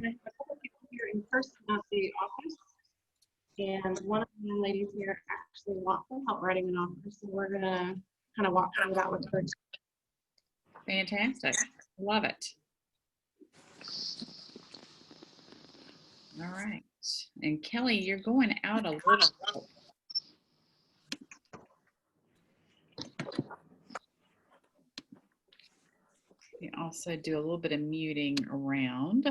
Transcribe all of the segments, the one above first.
going to have a couple people here in person at the office. And one of the ladies here actually wants some help writing an offer. So we're going to kind of walk through that with her. Fantastic. Love it. All right. And Kelly, you're going out a little. You also do a little bit of muting around.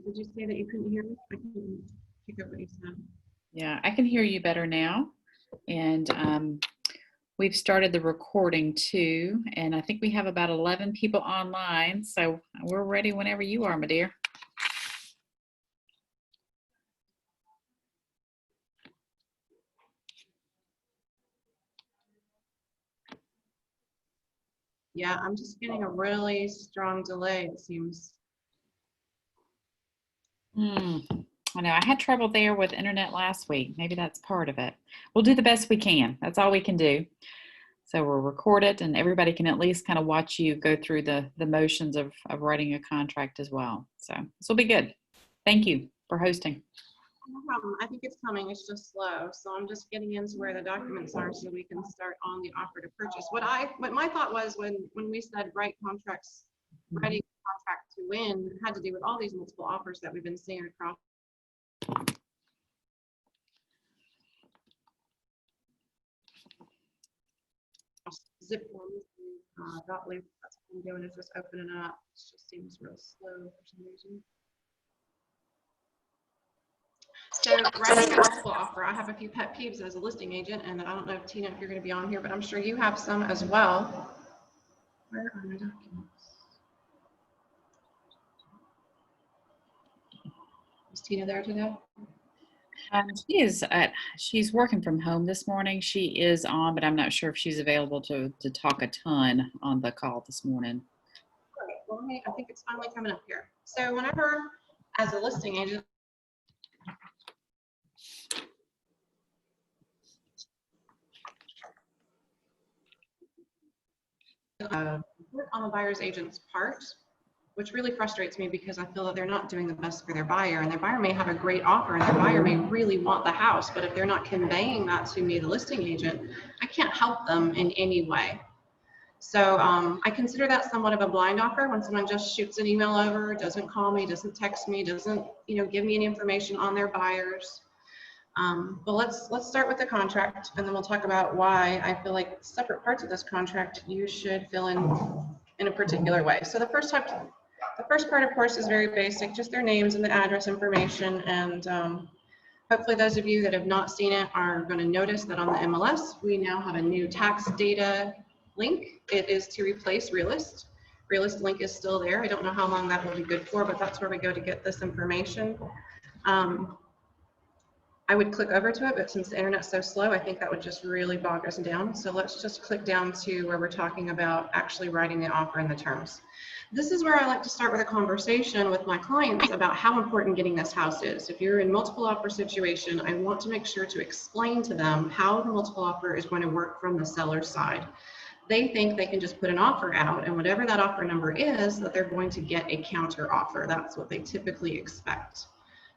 Did you say that you couldn't hear me? I couldn't pick up what you said. Yeah, I can hear you better now. And we've started the recording too. And I think we have about 11 people online. So we're ready whenever you are, my dear. Yeah, I'm just getting a really strong delay, it seems. I know I had trouble there with internet last week. Maybe that's part of it. We'll do the best we can. That's all we can do. So we'll record it and everybody can at least kind of watch you go through the motions of writing a contract as well. So this will be good. Thank you for hosting. No problem. I think it's coming. It's just slow. So I'm just getting into where the documents are so we can start on the offer to purchase. What my thought was when we said writing a contract to win had to do with all these multiple offers that we've been seeing across. Zip forms, dot link. That's what I'm doing, is just opening up. It just seems real slow for some reason. So writing a multiple offer, I have a few pet peeves as a listing agent, and I don't know if Tina, if you're going to be on here, but I'm sure you have some as well. Where are my documents? Is Tina there today? She's working from home this morning. She is on, but I'm not sure if she's available to talk a ton on the call this morning. All right, well, I think it's finally coming up here. So whenever, as a listing agent, on the buyer's agent's part, which really frustrates me because I feel that they're not doing the best for their buyer, and their buyer may have a great offer and their buyer may really want the house, but if they're not conveying that to me, the listing agent, I can't help them in any way. So I consider that somewhat of a blind offer when someone just shoots an email over, doesn't call me, doesn't text me, doesn't give me any information on their buyers. But let's start with the contract, and then we'll talk about why I feel like separate parts of this contract you should fill in a particular way. So the first part, of course, is very basic, just their names and the address information. And hopefully those of you that have not seen it are going to notice that on the MLS, we now have a new tax data link. It is to replace Realist. Realist link is still there. I don't know how long that will be good for, but that's where we go to get this information. I would click over to it, but since the internet's so slow, I think that would just really bog us down. So let's just click down to where we're talking about actually writing the offer and the terms. This is where I like to start with a conversation with my clients about how important getting this house is. If you're in multiple offer situation, I want to make sure to explain to them how the multiple offer is going to work from the seller's side. They think they can just put an offer out, and whatever that offer number is, that they're going to get a counter offer. That's what they typically expect.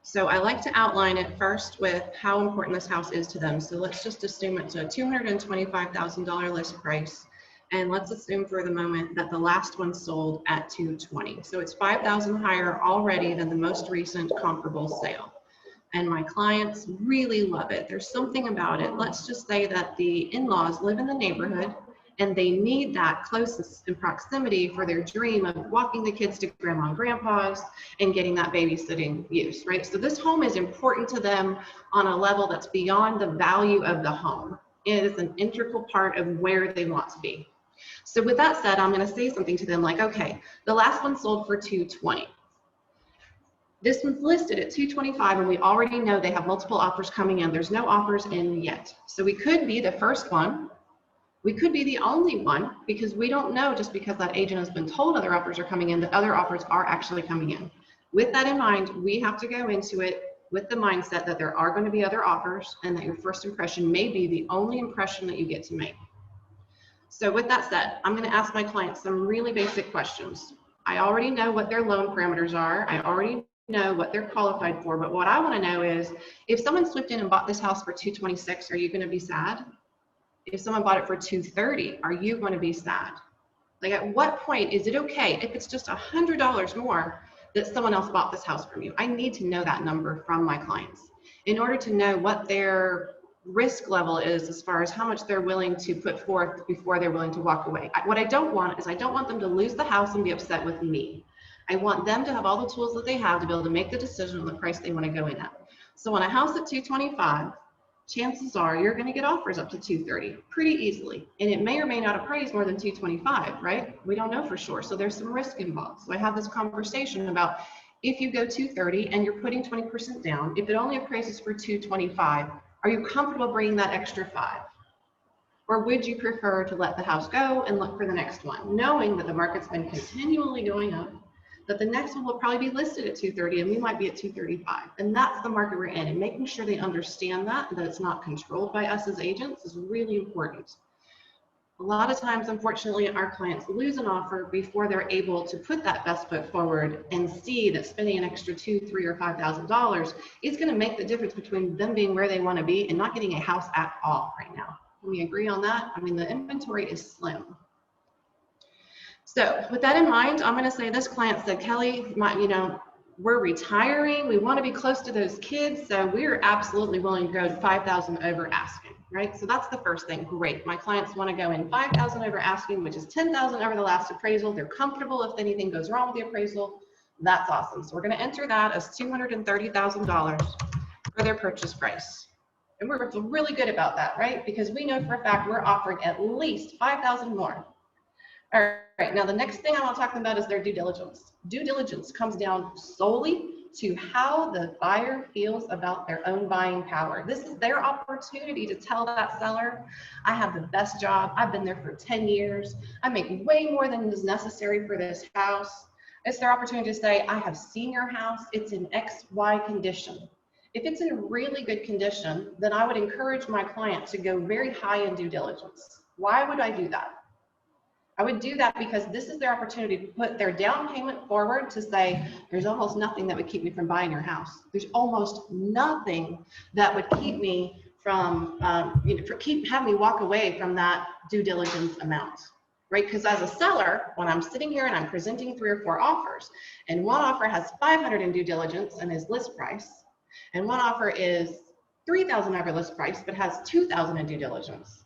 So I like to outline it first with how important this house is to them. So let's just assume it's a $225,000 list price. And let's assume for the moment that the last one sold at $220,000. So it's $5,000 higher already than the most recent comparable sale. And my clients really love it. There's something about it. Let's just say that the in-laws live in the neighborhood and they need that closeness and proximity for their dream of walking the kids to grandma and grandpa's and getting that babysitting use, right? So this home is important to them on a level that's beyond the value of the home. It is an integral part of where they want to be. So with that said, I'm going to say something to them like, okay, the last one sold for $220,000. This one's listed at $225,000, and we already know they have multiple offers coming in. There's no offers in yet. So we could be the first one. We could be the only one, because we don't know, just because that agent has been told other offers are coming in, that other offers are actually coming in. With that in mind, we have to go into it with the mindset that there are going to be other offers and that your first impression may be the only impression that you get to make. So with that said, I'm going to ask my clients some really basic questions. I already know what their loan parameters are. I already know what they're qualified for, but what I want to know is, if someone swooped in and bought this house for 226, are you going to be sad? If someone bought it for 230, are you going to be sad? Like, at what point is it okay if it's just $100 more that someone else bought this house from you? I need to know that number from my clients in order to know what their risk level is as far as how much they're willing to put forth before they're willing to walk away. What I don't want is, I don't want them to lose the house and be upset with me. I want them to have all the tools that they have to be able to make the decision on the price they want to go in at. So on a house at 225, chances are you're going to get offers up to 230 pretty easily. And it may or may not appraise more than 225, right? We don't know for sure. So there's some risk involved. So I have this conversation about, if you go 230 and you're putting 20% down, if it only appraises for 225, are you comfortable bringing that extra 5? Or would you prefer to let the house go and look for the next one, knowing that the market's been continually going up, that the next one will probably be listed at 230 and we might be at 235. And that's the market we're in, and making sure they understand that it's not controlled by us as agents is really important. A lot of times, unfortunately, our clients lose an offer before they're able to put that best foot forward and see that spending an extra $2,000, $3,000, or $5,000 is going to make the difference between them being where they want to be and not getting a house at all right now. Can we agree on that? I mean, the inventory is slim. So with that in mind, I'm going to say this client said, Kelly, we're retiring. We want to be close to those kids. So we're absolutely willing to go 5,000 over asking, right? So that's the first thing. Great. My clients want to go in 5,000 over asking, which is 10,000 over the last appraisal. They're comfortable if anything goes wrong with the appraisal. That's awesome. So we're going to enter that as $230,000 for their purchase price. And we're really good about that, right? Because we know for a fact we're offering at least 5,000 more. All right, now the next thing I want to talk about is their due diligence. Due diligence comes down solely to how the buyer feels about their own buying power. This is their opportunity to tell that seller, I have the best job. I've been there for 10 years. I make way more than is necessary for this house. It's their opportunity to say, I have seen your house. It's in XY condition. If it's in really good condition, then I would encourage my client to go very high in due diligence. Why would I do that? I would do that because this is their opportunity to put their down payment forward to say, there's almost nothing that would keep me from buying your house. There's almost nothing that would keep me from, have me walk away from that due diligence amount, right? Because as a seller, when I'm sitting here and I'm presenting 3 or 4 offers, and one offer has 500 in due diligence and is list price, and one offer is 3,000 over list price, but has 2,000 in due diligence.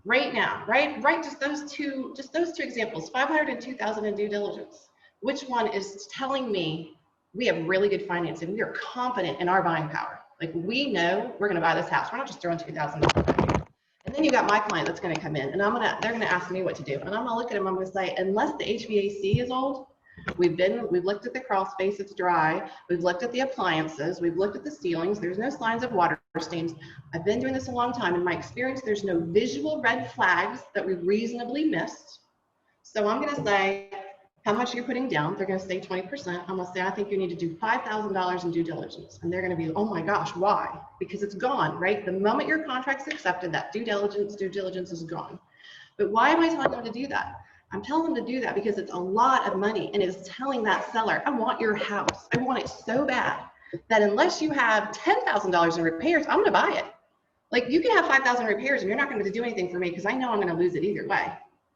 Right now, right? Just those two examples, 500 and 2,000 in due diligence. Which one is telling me we have really good financing? We are confident in our buying power. Like, we know we're going to buy this house. We're not just throwing 2,000. And then you got my client that's going to come in, and they're going to ask me what to do. And I'm going to look at them. I'm going to say, unless the HVAC is old, we've looked at the crawl space, it's dry. We've looked at the appliances. We've looked at the ceilings. There's no signs of water stains. I've been doing this a long time. In my experience, there's no visual red flags that we reasonably missed. So I'm going to say, how much you're putting down? They're going to say 20%. I'm going to say, I think you need to do $5,000 in due diligence. And they're going to be, oh my gosh, why? Because it's gone, right? The moment your contract's accepted, that due diligence is gone. But why am I telling them to do that? I'm telling them to do that because it's a lot of money, and it's telling that seller, I want your house. I want it so bad that unless you have $10,000 in repairs, I'm going to buy it. Like, you can have 5,000 repairs and you're not going to do anything for me because I know I'm going to lose it either way.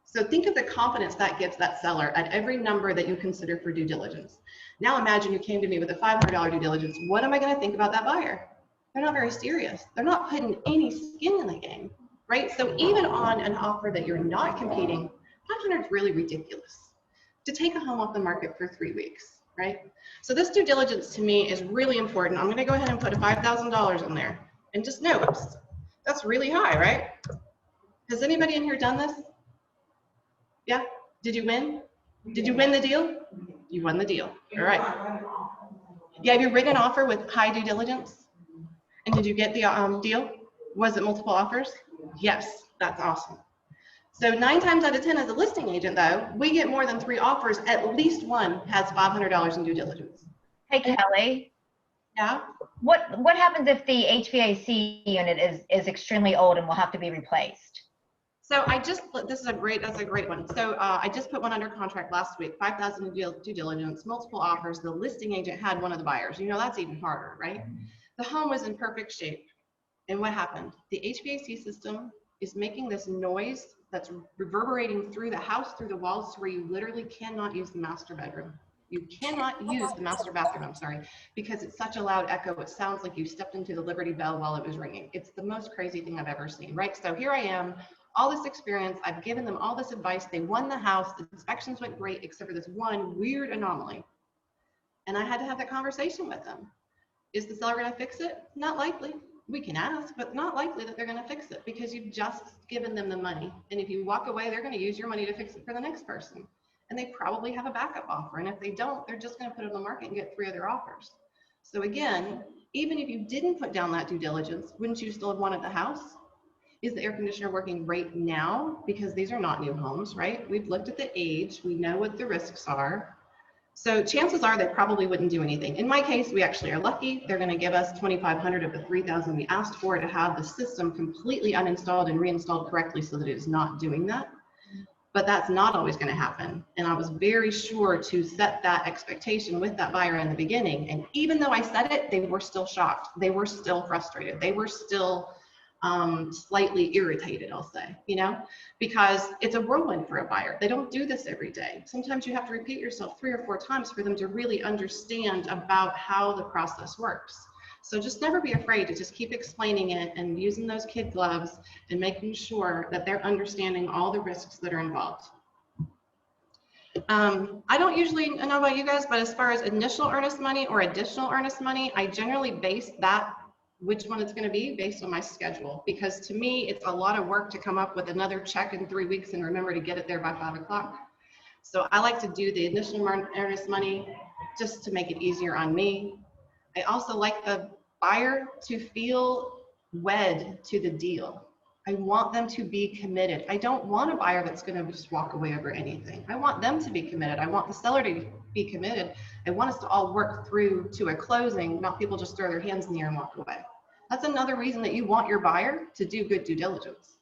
So think of the confidence that gives that seller at every number that you consider for due diligence. Now imagine you came to me with a $500 due diligence. What am I going to think about that buyer? They're not very serious. They're not putting any skin in the game, right? So even on an offer that you're not competing, 500 is really ridiculous to take a home off the market for 3 weeks, right? So this due diligence to me is really important. I'm going to go ahead and put a $5,000 in there, and just notice that's really high, right? Has anybody in here done this? Yeah? Did you win? Did you win the deal? You won the deal. All right. Yeah, have you written an offer with high due diligence? And did you get the deal? Was it multiple offers? Yes, that's awesome. So 9 times out of 10 as a listing agent, though, we get more than 3 offers. At least one has $500 in due diligence. Hey, Kelly. Yeah? What happens if the HVAC unit is extremely old and will have to be replaced? So this is that's a great one. So I just put one under contract last week, 5,000 due diligence, multiple offers. The listing agent had one of the buyers. You know, that's even harder, right? The home was in perfect shape. And what happened? The HVAC system is making this noise that's reverberating through the house, through the walls, to where you literally cannot use the master bedroom. You cannot use the master bathroom, I'm sorry, because it's such a loud echo. It sounds like you stepped into the Liberty Bell while it was ringing. It's the most crazy thing I've ever seen, right? So here I am, all this experience. I've given them all this advice. They won the house. The inspections went great, except for this one weird anomaly. And I had to have that conversation with them. Is the seller going to fix it? Not likely. We can ask, but not likely that they're going to fix it, because you've just given them the money. And if you walk away, they're going to use your money to fix it for the next person. And they probably have a backup offer. And if they don't, they're just going to put it on the market and get 3 other offers. So again, even if you didn't put down that due diligence, wouldn't you still have wanted the house? Is the air conditioner working right now? Because these are not new homes, right? We've looked at the age. We know what the risks are. So chances are they probably wouldn't do anything. In my case, we actually are lucky. They're going to give us $2,500 of the $3,000 we asked for to have the system completely uninstalled and reinstalled correctly so that it is not doing that. But that's not always going to happen. And I was very sure to set that expectation with that buyer in the beginning. And even though I said it, they were still shocked. They were still frustrated. They were still slightly irritated, I'll say, you know, because it's a whirlwind for a buyer. They don't do this every day. Sometimes you have to repeat yourself 3 or 4 times for them to really understand about how the process works. So just never be afraid to just keep explaining it and using those kid gloves and making sure that they're understanding all the risks that are involved. I don't usually know about you guys, but as far as initial earnest money or additional earnest money, I generally base that which one it's going to be based on my schedule, because to me it's a lot of work to come up with another check in 3 weeks and remember to get it there by 5 o'clock. So I like to do the initial earnest money just to make it easier on me. I also like the buyer to feel wed to the deal. I want them to be committed. I don't want a buyer that's going to just walk away over anything. I want them to be committed. I want the seller to be committed. I want us to all work through to a closing, not people just throw their hands in the air and walk away. That's another reason that you want your buyer to do good due diligence,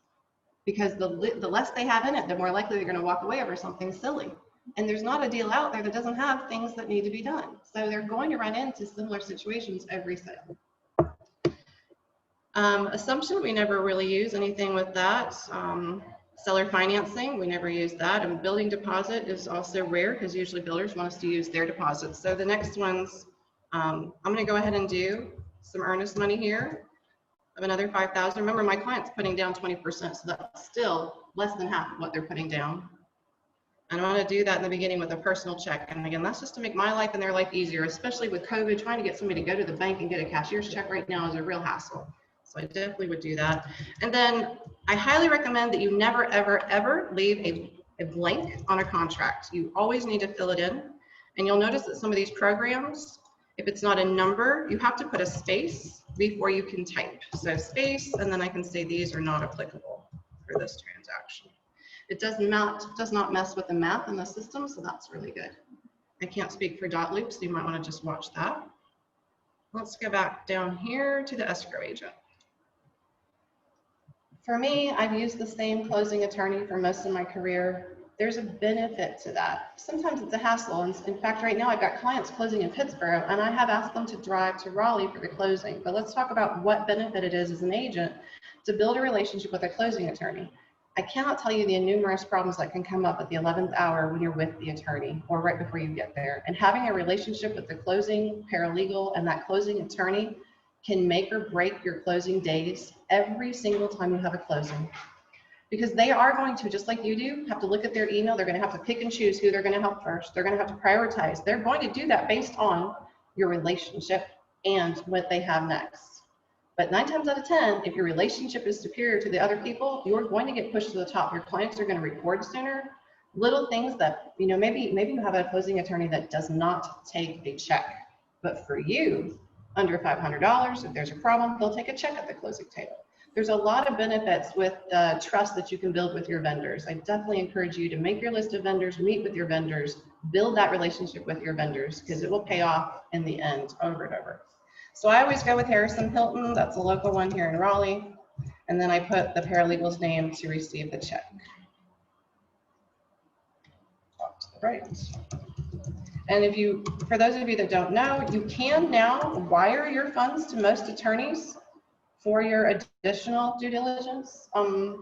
because the less they have in it, the more likely they're going to walk away over something silly. And there's not a deal out there that doesn't have things that need to be done. So they're going to run into similar situations every sale. Assumption, we never really use anything with that. Seller financing, we never use that. And building deposit is also rare, because usually builders want us to use their deposits. So the next ones, I'm going to go ahead and do some earnest money here of another 5,000. Remember, my client's putting down 20%, so that's still less than half of what they're putting down. And I want to do that in the beginning with a personal check. And again, that's just to make my life and their life easier, especially with COVID. Trying to get somebody to go to the bank and get a cashier's check right now is a real hassle. So I definitely would do that. And then I highly recommend that you never, ever, ever leave a blank on a contract. You always need to fill it in. And you'll notice that some of these programs, if it's not a number, you have to put a space before you can type. So space, and then I can say these are not applicable for this transaction. It does not mess with the math in the system, so that's really good. I can't speak for dot loops, so you might want to just watch that. Let's go back down here to the escrow agent. For me, I've used the same closing attorney for most of my career. There's a benefit to that. Sometimes it's a hassle. And in fact, right now I've got clients closing in Pittsburgh, and I have asked them to drive to Raleigh for the closing. But let's talk about what benefit it is as an agent to build a relationship with a closing attorney. I cannot tell you the numerous problems that can come up at the 11th hour when you're with the attorney or right before you get there. And having a relationship with the closing paralegal and that closing attorney can make or break your closing days every single time you have a closing. Because they are going to, just like you do, have to look at their email. They're going to have to pick and choose who they're going to help first. They're going to have to prioritize. They're going to do that based on your relationship and what they have next. But 9 times out of 10, if your relationship is superior to the other people, you're going to get pushed to the top. Your clients are going to record sooner. Little things that, you know, maybe you have a closing attorney that does not take a check. But for you, under $500, if there's a problem, they'll take a check at the closing table. There's a lot of benefits with trust that you can build with your vendors. I definitely encourage you to make your list of vendors, meet with your vendors, build that relationship with your vendors, because it will pay off in the end over and over. So I always go with Harrison Hilton. That's a local one here in Raleigh. And then I put the paralegal's name to receive the check. Off to the right. And if you, for those of you that don't know, you can now wire your funds to most attorneys for your additional due diligence, or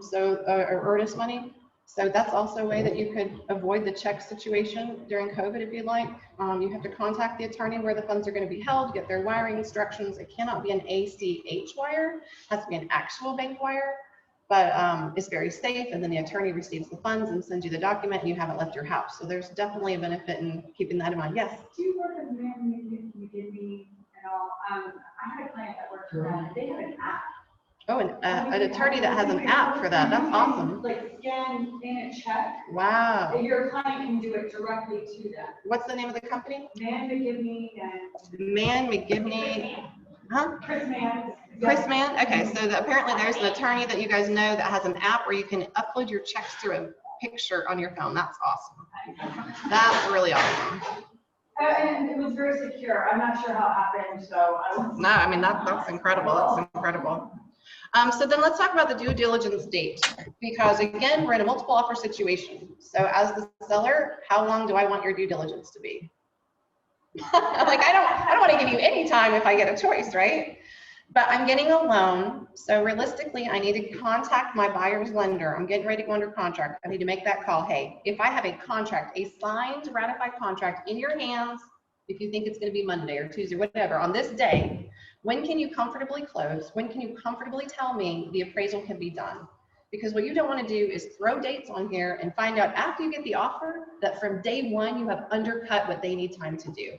earnest money. So that's also a way that you could avoid the check situation during COVID if you'd like. You have to contact the attorney where the funds are going to be held, get their wiring instructions. It cannot be an ACH wire, it has to be an actual bank wire, but it's very safe. And then the attorney receives the funds and sends you the document and you haven't left your house. So there's definitely a benefit in keeping that in mind. Yes? Do you work with McGivney at all? I had a client that worked for them. They have an app. Oh, an attorney that has an app for that. That's awesome. Like scan in a check. Wow. And your client can do it directly to them. What's the name of the company? Man McGivney and Man McGivney. Huh? Chris Mann. Chris Mann? Okay, so apparently there's an attorney that you guys know that has an app where you can upload your checks through a picture on your phone. That's awesome. That's really awesome. And it was very secure. I'm not sure how it happened, so I was. No, I mean, that's incredible. That's incredible. So then let's talk about the due diligence date, because again, we're in a multiple offer situation. So as the seller, how long do I want your due diligence to be? Like, I don't want to give you any time if I get a choice, right? But I'm getting a loan. So realistically, I need to contact my buyer's lender. I'm getting ready to go under contract. I need to make that call. Hey, if I have a contract, a signed, ratified contract in your hands, if you think it's going to be Monday or Tuesday, whatever, on this day, when can you comfortably close? When can you comfortably tell me the appraisal can be done? Because what you don't want to do is throw dates on here and find out after you get the offer that from day one, you have undercut what they need time to do.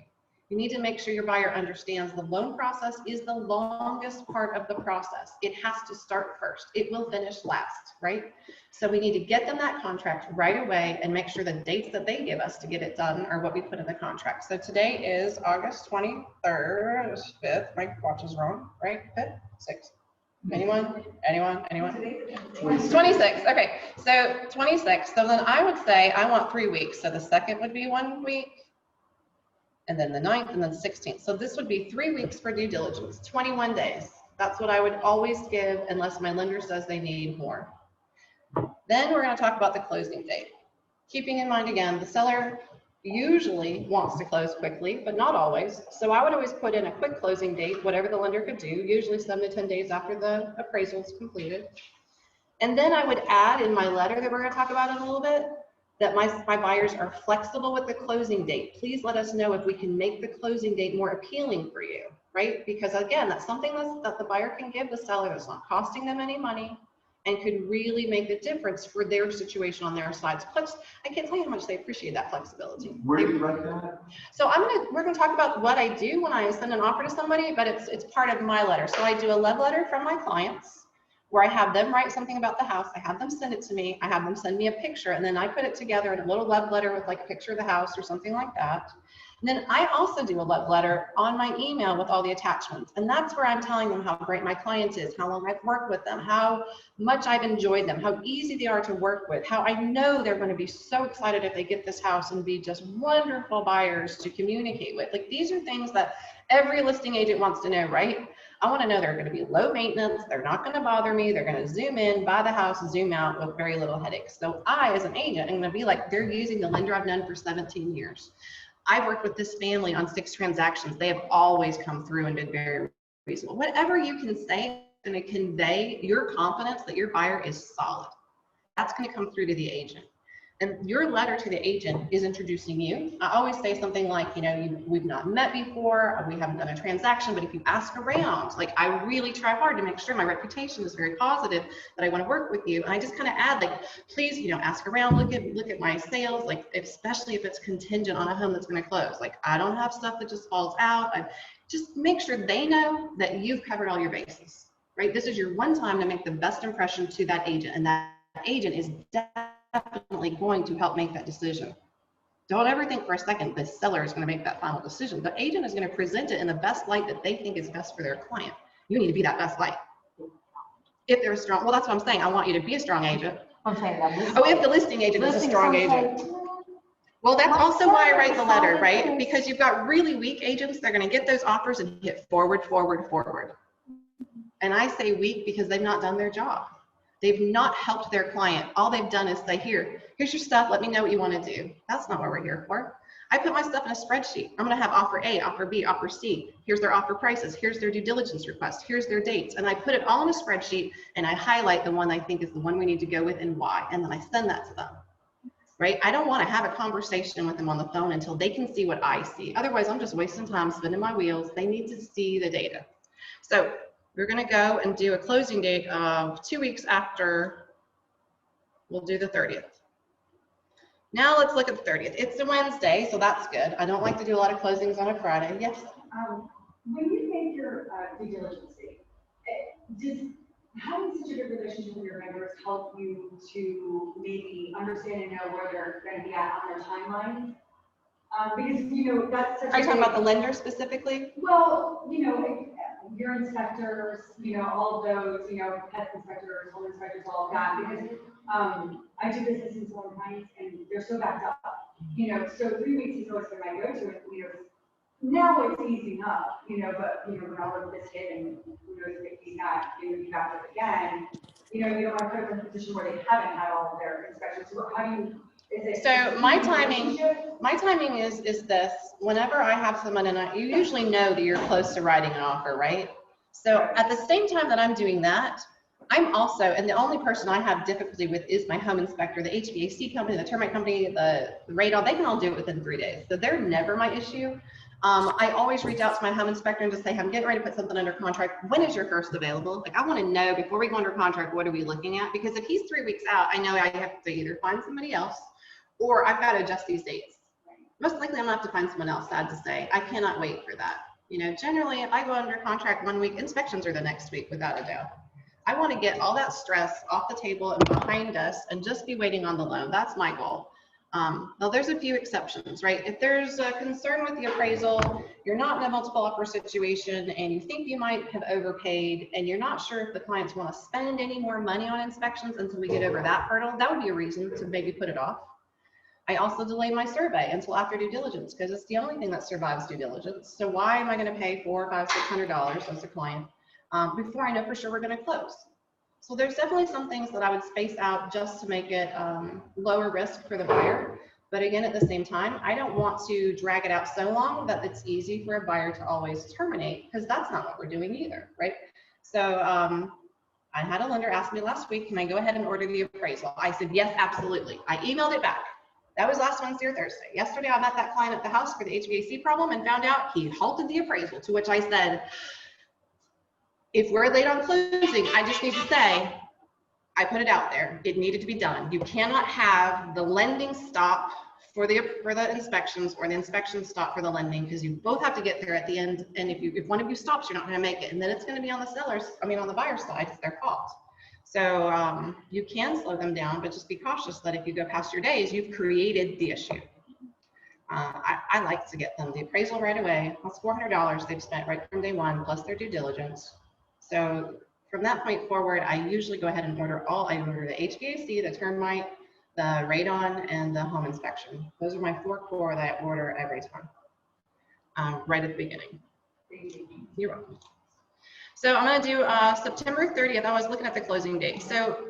You need to make sure your buyer understands the loan process is the longest part of the process. It has to start first. It will finish last, right? So we need to get them that contract right away and make sure the dates that they give us to get it done are what we put in the contract. So today is August 23rd, 5th, my watch is wrong, right? 5th, 6th. Anyone? It's 26. Okay, so 26. So then I would say I want 3 weeks. So the 2nd would be 1 week, and then the 9th, and then 16th. So this would be 3 weeks for due diligence, 21 days. That's what I would always give unless my lender says they need more. Then we're going to talk about the closing date. Keeping in mind, again, the seller usually wants to close quickly, but not always. So I would always put in a quick closing date, whatever the lender could do, usually 7 to 10 days after the appraisal is completed. And then I would add in my letter that we're going to talk about in a little bit, that my buyers are flexible with the closing date. Please let us know if we can make the closing date more appealing for you, right? Because again, that's something that the buyer can give the seller that's not costing them any money and could really make a difference for their situation on their sides. Plus, I can't tell you how much they appreciate that flexibility. Where do you write that? So we're gonna talk about what I do when I send an offer to somebody, but it's part of my letter. So I do a love letter from my clients, where I have them write something about the house. I have them send it to me. I have them send me a picture, and then I put it together in a little love letter with like a picture of the house or something like that. And then I also do a love letter on my email with all the attachments. And that's where I'm telling them how great my client is, how long I've worked with them, how much I've enjoyed them, how easy they are to work with, how I know they're going to be so excited if they get this house and be just wonderful buyers to communicate with. Like, these are things that every listing agent wants to know, right? I want to know they're going to be low maintenance, they're not going to bother me, they're going to zoom in, buy the house, zoom out with very little headaches. So I, as an agent, am going to be like, they're using the lender I've known for 17 years. I've worked with this family on 6 transactions. They have always come through and been very reasonable. Whatever you can say is going to convey your confidence that your buyer is solid. That's going to come through to the agent. And your letter to the agent is introducing you. I always say something like, you know, we've not met before, we haven't done a transaction, but if you ask around, like, I really try hard to make sure my reputation is very positive, that I want to work with you. And I just kind of add, like, please, you know, ask around, look at my sales, like, especially if it's contingent on a home that's going to close. Like, I don't have stuff that just falls out. I just make sure they know that you've covered all your bases, right? This is your one time to make the best impression to that agent, and that agent is definitely going to help make that decision. Don't ever think for a second the seller is going to make that final decision. The agent is going to present it in the best light that they think is best for their client. You need to be that best light. If they're strong, well, that's what I'm saying. I want you to be a strong agent. I'm saying that. Oh, if the listing agent is a strong agent. Well, that's also why I write the letter, right? Because you've got really weak agents. They're going to get those offers and hit forward, forward, forward. And I say weak because they've not done their job. They've not helped their client. All they've done is say, here's your stuff. Let me know what you want to do. That's not what we're here for. I put my stuff in a spreadsheet. I'm going to have offer A, offer B, offer C. Here's their offer prices. Here's their due diligence request. Here's their dates. And I put it all in a spreadsheet and I highlight the one I think is the one we need to go with and why. And then I send that to them, right? I don't want to have a conversation with them on the phone until they can see what I see. Otherwise, I'm just wasting time spinning my wheels. They need to see the data. So we're going to go and do a closing date of 2 weeks after. We'll do the 30th. Now let's look at the 30th. It's a Wednesday, so that's good. I don't like to do a lot of closings on a Friday. Yes? When you make your due diligence date, having such a good relationship with your vendors help you to maybe understand and know where they're going to be at on their timeline? Because, you know, that's such Are you talking about the lender specifically? Well, you know, your inspectors, you know, all of those, you know, pest inspectors, home inspectors, all of that, because I do business in Solon County and they're so backed up, you know, so 3 weeks is always been my go-to, you know, now it's easing up, you know, but, you know, when all of this hit and, you know, if he's not, you know, he backed up again, you know, you don't want to put them in a position where they haven't had all of their inspections. So how do you, so my timing is this: whenever I have someone, and you usually know that you're close to writing an offer, right? So at the same time that I'm doing that, I'm also, and the only person I have difficulty with is my home inspector, the HVAC company, the termite company, the radar. They can all do it within 3 days, so they're never my issue. I always reach out to my home inspector and just say, I'm getting ready to put something under contract. When is your first available? Like, I want to know before we go under contract, what are we looking at? Because if he's 3 weeks out, I know I have to either find somebody else or I've got to adjust these dates. Most likely I'm gonna have to find someone else, sad to say. I cannot wait for that. You know, generally if I go under contract 1 week, inspections are the next week without a doubt. I want to get all that stress off the table and behind us and just be waiting on the loan. That's my goal. Now there's a few exceptions, right? If there's a concern with the appraisal, you're not in a multiple offer situation and you think you might have overpaid and you're not sure if the clients want to spend any more money on inspections until we get over that hurdle, that would be a reason to maybe put it off. I also delay my survey until after due diligence because it's the only thing that survives due diligence. So why am I going to pay $400, $500, $600 as a client before I know for sure we're going to close? So there's definitely some things that I would space out just to make it lower risk for the buyer. But again, at the same time, I don't want to drag it out so long that it's easy for a buyer to always terminate, because that's not what we're doing either, right? So I had a lender ask me last week, can I go ahead and order the appraisal? I said, yes, absolutely. I emailed it back. That was last Wednesday or Thursday. Yesterday, I met that client at the house for the HVAC problem and found out he halted the appraisal, to which I said, if we're late on closing, I just need to say, I put it out there. It needed to be done. You cannot have the lending stop for the inspections or the inspections stop for the lending, because you both have to get there at the end. And if one of you stops, you're not going to make it. And then it's going to be on the buyer's side. It's their fault. So you can slow them down, but just be cautious that if you go past your days, you've created the issue. I like to get them the appraisal right away. That's $400 they've spent right from day one, plus their due diligence. So from that point forward, I usually go ahead and order I order the HVAC, the termite, the radon, and the home inspection. Those are my 4 core that I order every time, right at the beginning. You're welcome. So I'm going to do September 30th. I was looking at the closing date. So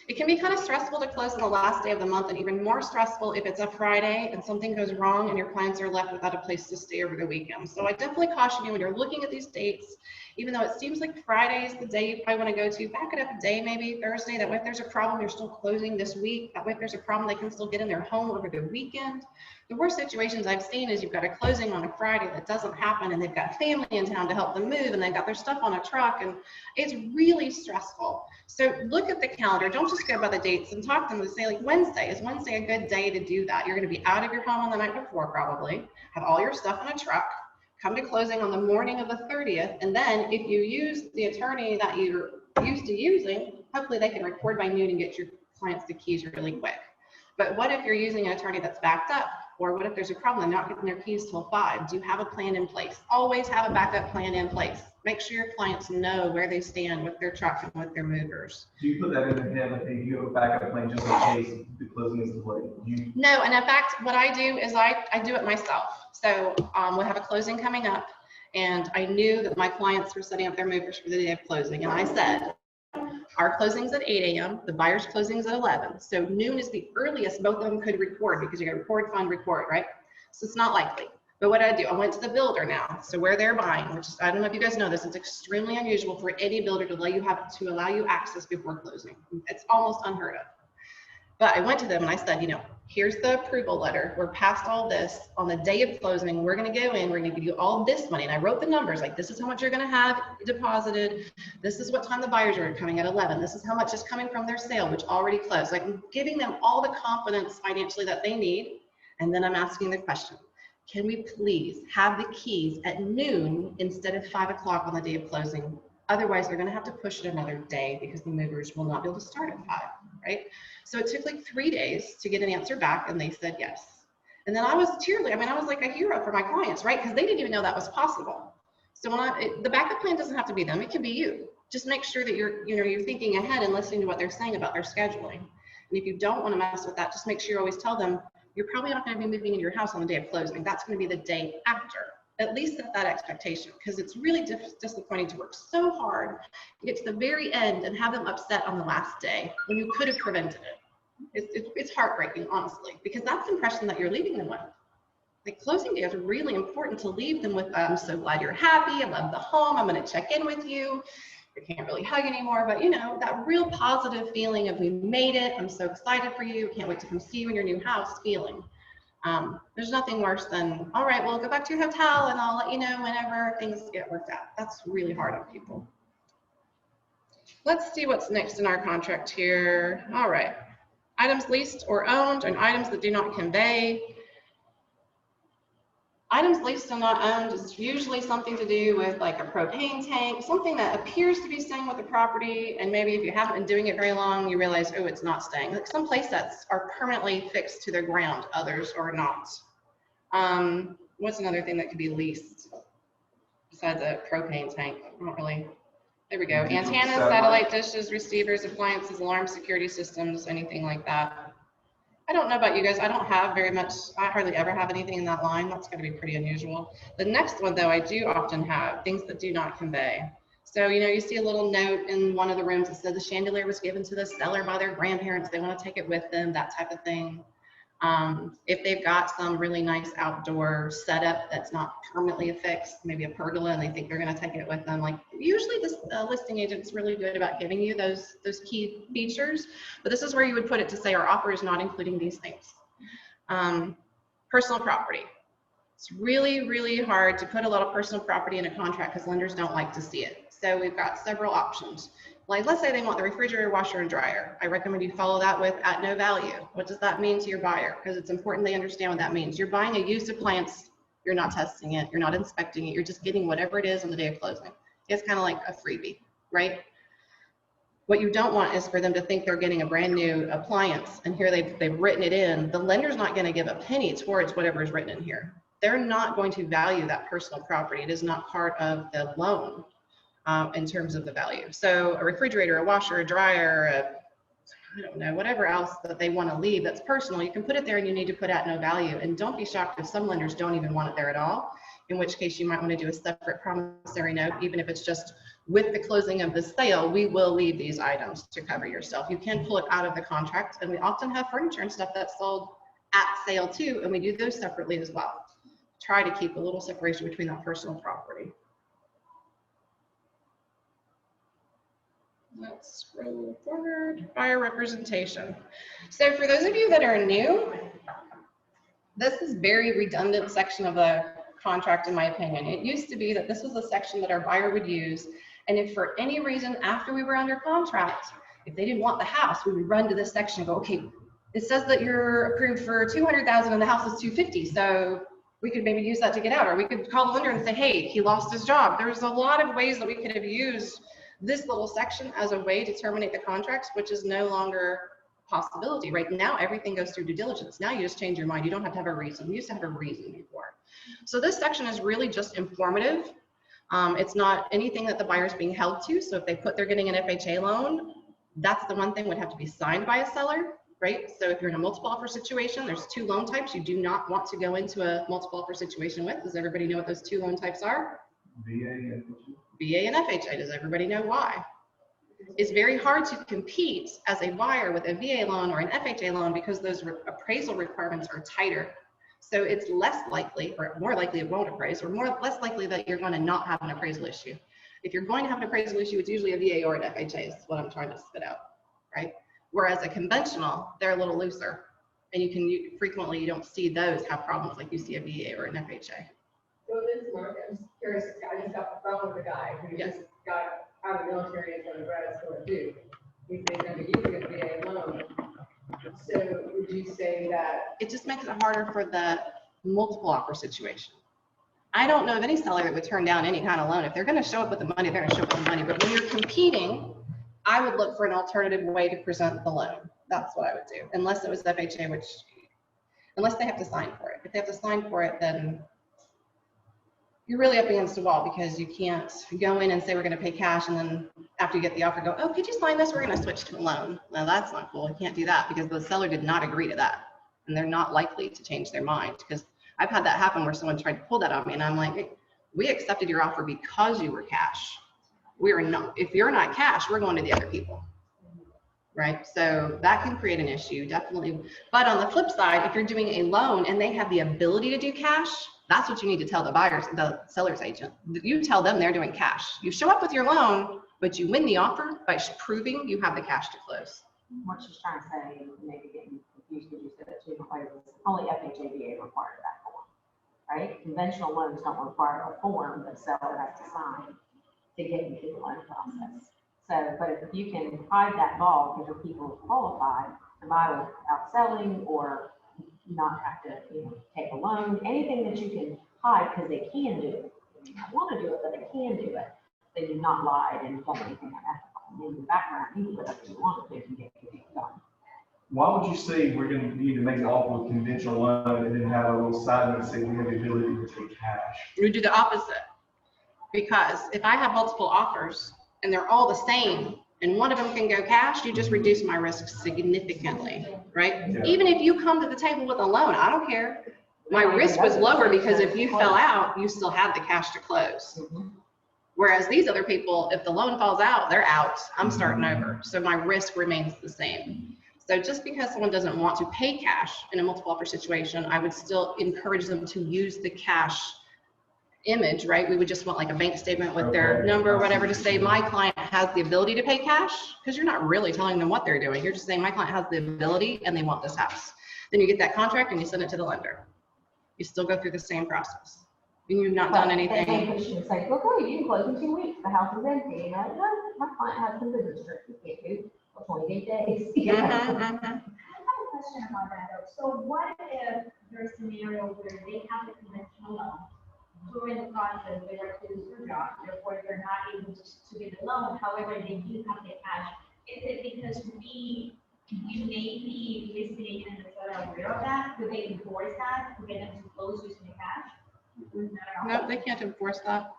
it can be kind of stressful to close on the last day of the month, and even more stressful if it's a Friday and something goes wrong and your clients are left without a place to stay over the weekend. So I definitely caution you when you're looking at these dates, even though it seems like Friday is the day you probably want to go to, back it up a day, maybe Thursday. That way if there's a problem, you're still closing this week. That way if there's a problem, they can still get in their home over the weekend. The worst situations I've seen is you've got a closing on a Friday that doesn't happen, and they've got family in town to help them move, and they've got their stuff on a truck, and it's really stressful. So look at the calendar. Don't just go by the dates, and talk to them to say, like, Wednesday. Is Wednesday a good day to do that? You're going to be out of your home on the night before, probably, have all your stuff in a truck, come to closing on the morning of the 30th, and then if you use the attorney that you're used to using, hopefully they can record by noon and get your clients the keys really quick. But what if you're using an attorney that's backed up? Or what if there's a problem, they're not getting their keys till 5? Do you have a plan in place? Always have a backup plan in place. Make sure your clients know where they stand with their truck and with their movers. Do you put that in their head, like, hey, you have a backup plan just in case the closing is delayed? No, and in fact, what I do is I do it myself. So we'll have a closing coming up, And I knew that my clients were setting up their movers for the day of closing. And I said, our closing's at 8 a.m., the buyer's closing's at 11. So noon is the earliest both of them could record, because you got record, fund, record, right? So it's not likely. But what did I do? I went to the builder now. So where they're buying, which is, I don't know if you guys know this, it's extremely unusual for any builder to allow you access before closing. It's almost unheard of. But I went to them and I said, you know, here's the approval letter. We're past all this. On the day of closing, we're going to go in, we're going to give you all this money. And I wrote the numbers, like, this is how much you're going to have deposited. This is what time the buyers are coming at 11. This is how much is coming from their sale, which already closed. Like, I'm giving them all the confidence financially that they need. And then I'm asking the question, can we please have the keys at noon instead of 5 o'clock on the day of closing? Otherwise, they're going to have to push it another day because the movers will not be able to start at 5, right? So it took like 3 days to get an answer back, and they said yes. And then I was cheerleading. I mean, I was like a hero for my clients, right? Because they didn't even know that was possible. So the backup plan doesn't have to be them; it can be you. Just make sure that you're thinking ahead and listening to what they're saying about their scheduling. And if you don't want to mess with that, just make sure you always tell them you're probably not going to be moving into your house on the day of closing. That's going to be the day after. At least set that expectation, because it's really disappointing to work so hard to get to the very end and have them upset on the last day when you could have prevented it. It's heartbreaking, honestly, because that's the impression that you're leaving them with. Like, closing day is really important to leave them with, I'm so glad you're happy, I love the home, I'm going to check in with you. You can't really hug anymore, but you know, that real positive feeling of we made it, I'm so excited for you, can't wait to come see you in your new house feeling. There's nothing worse than, all right, we'll go back to your hotel and I'll let you know whenever things get worked out. That's really hard on people. Let's see what's next in our contract here. All right. Items leased or owned and items that do not convey. Items leased and not owned is usually something to do with like a propane tank, something that appears to be staying with the property, and maybe if you haven't been doing it very long, you realize, oh, it's not staying. Like, some play sets are permanently fixed to their ground, others are not. What's another thing that could be leased besides a propane tank? Not really. There we go. Antennas, satellite dishes, receivers, appliances, alarm, security systems, anything like that. I don't know about you guys. I don't have very much. I hardly ever have anything in that line. That's going to be pretty unusual. The next one, though, I do often have things that do not convey. So, you know, you see a little note in one of the rooms that says the chandelier was given to the seller by their grandparents. They want to take it with them, that type of thing. If they've got some really nice outdoor setup that's not permanently affixed, maybe a pergola, and they think they're going to take it with them, like, usually this listing agent's really good about giving you those key features, but this is where you would put it to say our offer is not including these things. Personal property. It's really, really hard to put a lot of personal property in a contract because lenders don't like to see it. So we've got several options. Like, let's say they want the refrigerator, washer, and dryer. I recommend you follow that with at no value. What does that mean to your buyer? Because it's important they understand what that means. You're buying a used appliance, you're not testing it, you're not inspecting it, you're just getting whatever it is on the day of closing. It's kind of like a freebie, right? What you don't want is for them to think they're getting a brand new appliance, and here they've written it in. The lender's not going to give a penny towards whatever is written in here. They're not going to value that personal property. It is not part of the loan. In terms of the value. So a refrigerator, a washer, a dryer, I don't know, whatever else that they want to leave that's personal, you can put it there and you need to put at no value. And don't be shocked if some lenders don't even want it there at all, in which case you might want to do a separate promissory note, even if it's just with the closing of the sale, we will leave these items to cover yourself. You can pull it out of the contract, and we often have furniture and stuff that's sold at sale too, and we do those separately as well. Try to keep a little separation between that personal property. Let's scroll forward. Buyer representation. So for those of you that are new, this is very redundant section of the contract, in my opinion. It used to be that this was a section that our buyer would use, and if for any reason after we were under contract, if they didn't want the house, we would run to this section and go, okay, it says that you're approved for $200,000 and the house is $250,000, so we could maybe use that to get out, or we could call the lender and say, hey, he lost his job. There's a lot of ways that we could have used this little section as a way to terminate the contracts, which is no longer a possibility. Right now, everything goes through due diligence. Now you just change your mind. You don't have to have a reason. You used to have a reason before. So this section is really just informative. It's not anything that the buyer's being held to. So if they put they're getting an FHA loan, that's the one thing would have to be signed by a seller, right? So if you're in a multiple offer situation, there's 2 loan types you do not want to go into a multiple offer situation with. Does everybody know what those 2 loan types are? VA and VA and FHA. Does everybody know why? It's very hard to compete as a buyer with a VA loan or an FHA loan because those appraisal requirements are tighter. So it's less likely, or more likely it won't appraise, or less likely that you're going to not have an appraisal issue. If you're going to have an appraisal issue, it's usually a VA or an FHA is what I'm trying to spit out, right? Whereas a conventional, they're a little looser. And frequently you don't see those have problems like you see a VA or an FHA. So in this market, I'm just curious, I just got the phone with a guy who Yes. just got out of the military and going to grad school at Duke. He's going to be using a VA loan. So would you say that? It just makes it harder for the multiple offer situation. I don't know of any seller that would turn down any kind of loan. If they're going to show up with the money, they're going to show up with the money. But when you're competing, I would look for an alternative way to present the loan. That's what I would do, unless it was FHA, unless they have to sign for it. If they have to sign for it, then you're really up against a wall because you can't go in and say we're going to pay cash and then after you get the offer go, oh, could you sign this? We're going to switch to a loan. Now that's not cool. You can't do that because the seller did not agree to that. And they're not likely to change their mind because I've had that happen where someone tried to pull that on me and I'm like, hey, we accepted your offer because you were cash. We are not, if you're not cash, we're going to the other people. Right? So that can create an issue, definitely. But on the flip side, if you're doing a loan and they have the ability to do cash, that's what you need to tell the buyers, the seller's agent. You tell them they're doing cash. You show up with your loan, but you win the offer by proving you have the cash to close. What she's trying to say, and maybe getting confused because you said it two different ways, is only FHA VA requires that form, right? Conventional loans don't require a form that the seller has to sign to get into the loan process. So, but if you can hide that ball because your people are qualified to buy without selling or not have to, take a loan, anything that you can hide because they can do it. They don't want to do it, but they can do it. Then you've not lied and done anything unethical. In the background, you can do whatever you want to do and get it done. why would you say we're going to need to make an offer with conventional loan and then have a little side note say we have the ability to take cash? We do the opposite. Because if I have multiple offers and they're all the same and one of them can go cash, you just reduce my risk significantly, right? Yeah. Even if you come to the table with a loan, I don't care. My risk was lower because if you fell out, you still had the cash to close. Whereas these other people, if the loan falls out, they're out. I'm starting over. So my risk remains the same. So just because someone doesn't want to pay cash in a multiple offer situation, I would still encourage them to use the cash image, right? We would just want like a bank statement with their number or whatever to say my client has the ability to pay cash, because you're not really telling them what they're doing. You're just saying my client has the ability and they want this house. Then you get that contract and you send it to the lender. You still go through the same process. And you've not done anything. They push you and say, look, well, you can close in 2 weeks. The house is empty. And I'm like, no, my client has some business trips. We can't do for 28 days. Mhm, mhm. I have a question about that though. So what if there's a scenario where they have a conventional loan, during the process they were to lose their job, therefore they're not able to get the loan, however they do have the cash? Is it because we may be listing in the seller aware of that? Do they enforce that to get them to close using the cash? No, they can't enforce that.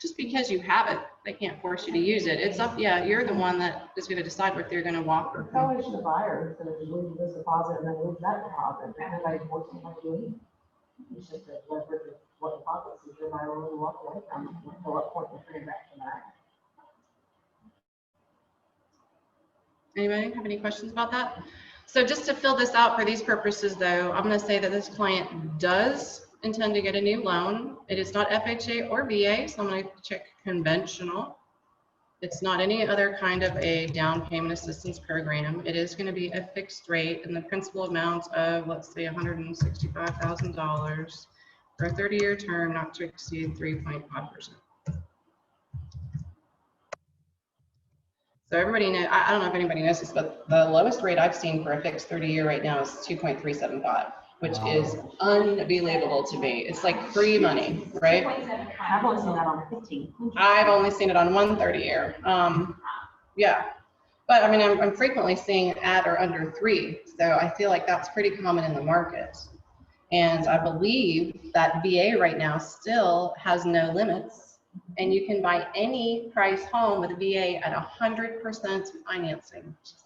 Just because you have it, they can't force you to use it. It's up, yeah, you're the one that is going to decide whether you're going to walk or. It's always the buyer to lose this deposit and then lose that deposit. And nobody's forcing them to do it. It's just a leverage of what deposits is your buyer will walk away from until what point the transaction ends. Anybody have any questions about that? So just to fill this out for these purposes though, I'm going to say that this client does intend to get a new loan. It is not FHA or VA, so I'm going to check conventional. It's not any other kind of a down payment assistance program. It is going to be a fixed rate and the principal amount of, let's say, $165,000 for a 30-year term, not to exceed 3.5%. So everybody knows, I don't know if anybody knows this, but the lowest rate I've seen for a fixed 30-year right now is 2.375, which is unbelievable to me. It's like free money, right? I've only seen that on 15. I've only seen it on 1 30-year. Yeah, but I mean, I'm frequently seeing at or under 3. So I feel like that's pretty common in the market. And I believe that VA right now still has no limits. And you can buy any price home with VA at 100% financing, which is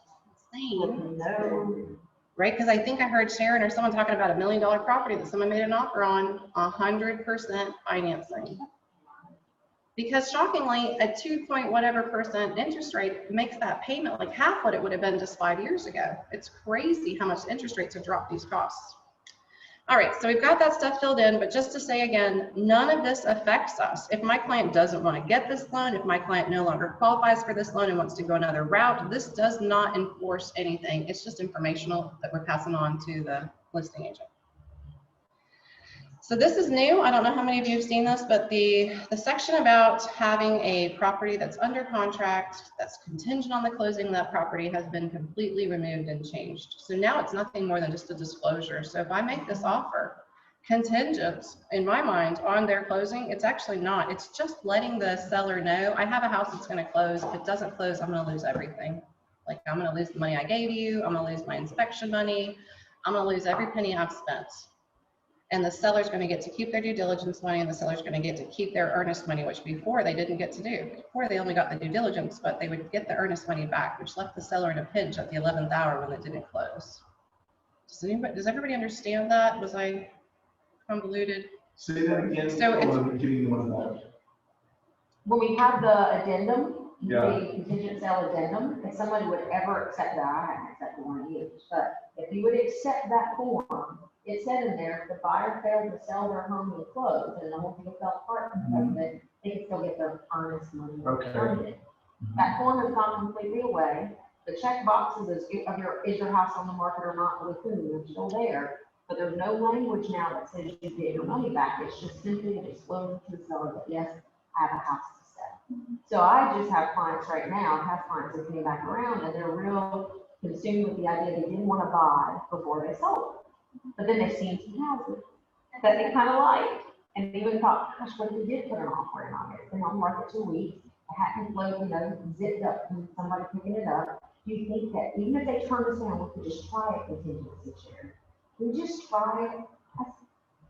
insane. No right? Because I think I heard Sharon or someone talking about $1 million property that someone made an offer on, 100% financing. Because shockingly, a 2 point whatever % interest rate makes that payment like half what it would have been just 5 years ago. It's crazy how much interest rates have dropped these costs. All right, so we've got that stuff filled in, but just to say again, none of this affects us. If my client doesn't want to get this loan, if my client no longer qualifies for this loan and wants to go another route, this does not enforce anything. It's just informational that we're passing on to the listing agent. So this is new. I don't know how many of you have seen this, but the section about having a property that's under contract, that's contingent on the closing of that property, has been completely removed and changed. So now it's nothing more than just a disclosure. So if I make this offer contingent, in my mind, on their closing, it's actually not. It's just letting the seller know, I have a house that's going to close. If it doesn't close, I'm going to lose everything. Like, I'm going to lose the money I gave you. I'm going to lose my inspection money. I'm going to lose every penny I've spent. And the seller's going to get to keep their due diligence money, and the seller's going to get to keep their earnest money, which before they didn't get to do. Before they only got the due diligence, but they would get the earnest money back, which left the seller in a pinch at the 11th hour when it didn't close. Does everybody understand that? Was I convoluted? Say that again. So it's- When we have the addendum, Yeah. the contingent sale addendum, if someone would ever accept that, I haven't accepted one of you, but if you would accept that form, it said in there, if the buyer failed to sell their home and close, and the whole thing fell apart because of it, they can still get their earnest money refunded. That form has gone completely away. The check boxes is your house on the market or not with whom, they're still there. But there's no language now that says you get your money back. It's just simply a disclosure to the seller that, yes, I have a house to sell. So I just have clients right now, have clients that came back around and they're real consumed with the idea they didn't want to buy before they sold. But then they've seen some houses that they kind of liked and even thought, gosh, what if we did put an offer in on it? It's been on the market 2 weeks. It hadn't zipped up from somebody picking it up. Do you think that even if they turn us down, we could just try a contingency share? We just try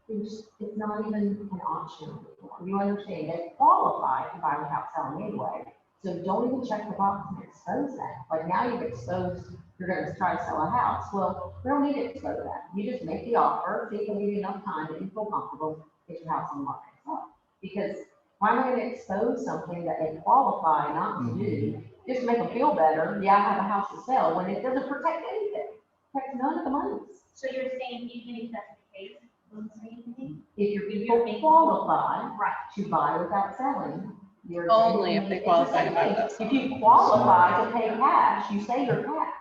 it's not even an option anymore. You understand, they qualify to buy without selling anyway. So don't even check the box and expose that. Like now you've exposed, you're going to try to sell a house. Well, we don't need to expose that. You just make the offer, see if it'll give you enough time that you feel comfortable, get your house on the market. Because why am I going to expose something that they qualify not to do, just to make them feel better? Yeah, I have a house to sell when it doesn't protect anything. It protects none of the money. So you're saying even if that's the case, won't say anything? If you qualify to buy without selling, you're Only if they qualify to buy without selling. If you qualify to pay cash, you say you're cash.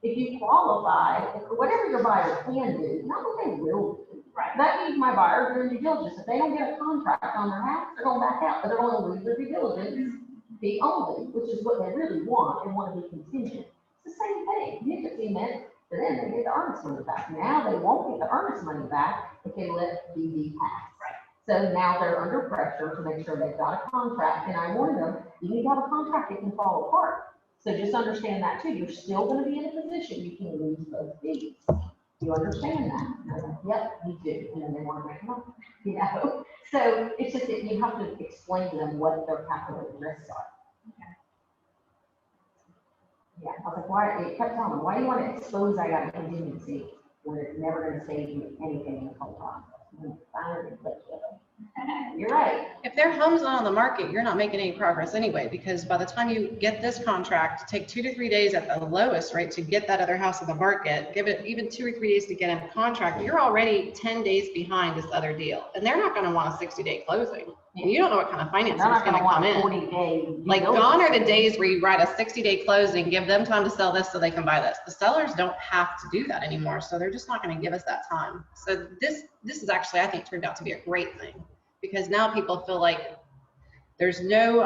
If you qualify, whatever your buyer can do, not what they will do. Right. That means my buyer doing due diligence. If they don't get a contract on their house, they're going back out, but they're going to lose their due diligence fee only, which is what they really want and want to be contingent. It's the same thing. You just meant for them to get the earnest money back. Now they won't get the earnest money back if they let DD pass. Right. So now they're under pressure to make sure they've got a contract, and I warn them, you need to have a contract, it can fall apart. So just understand that too. You're still going to be in a position you can lose those fees. You understand that? Like, yep, we do. And then they want to make money, So it's just that you have to explain to them what their calculated risks are. Okay. Yeah, I was like, why? It kept telling them, why do you want to expose I got a contingency when it's never going to save you anything in the whole process? You're right. If their home's not on the market, you're not making any progress anyway, because by the time you get this contract, take 2 to 3 days at the lowest rate to get that other house on the market, give it even 2 or 3 days to get in the contract, you're already 10 days behind this other deal. And they're not going to want a 60-day closing. And you don't know what kind of financing is going to come in. 40-day. Like, gone are the days where you write a 60-day closing, give them time to sell this so they can buy this. The sellers don't have to do that anymore, so they're just not going to give us that time. So this is actually, I think, turned out to be a great thing, because now people feel like there's no,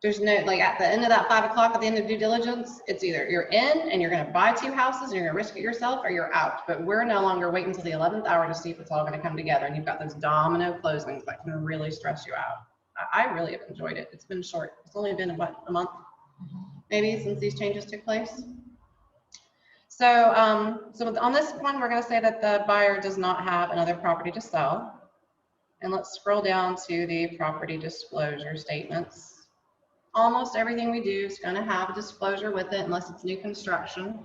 like at the end of that 5 o'clock at the end of due diligence, it's either you're in and you're going to buy 2 houses and you're going to risk it yourself, or you're out. But we're no longer waiting until the 11th hour to see if it's all going to come together. And you've got those domino closings that can really stress you out. I really have enjoyed it. It's been short. It's only been about a month, maybe, since these changes took place. So, so on this one, we're going to say that the buyer does not have another property to sell. And let's scroll down to the property disclosure statements. Almost everything we do is going to have a disclosure with it, unless it's new construction.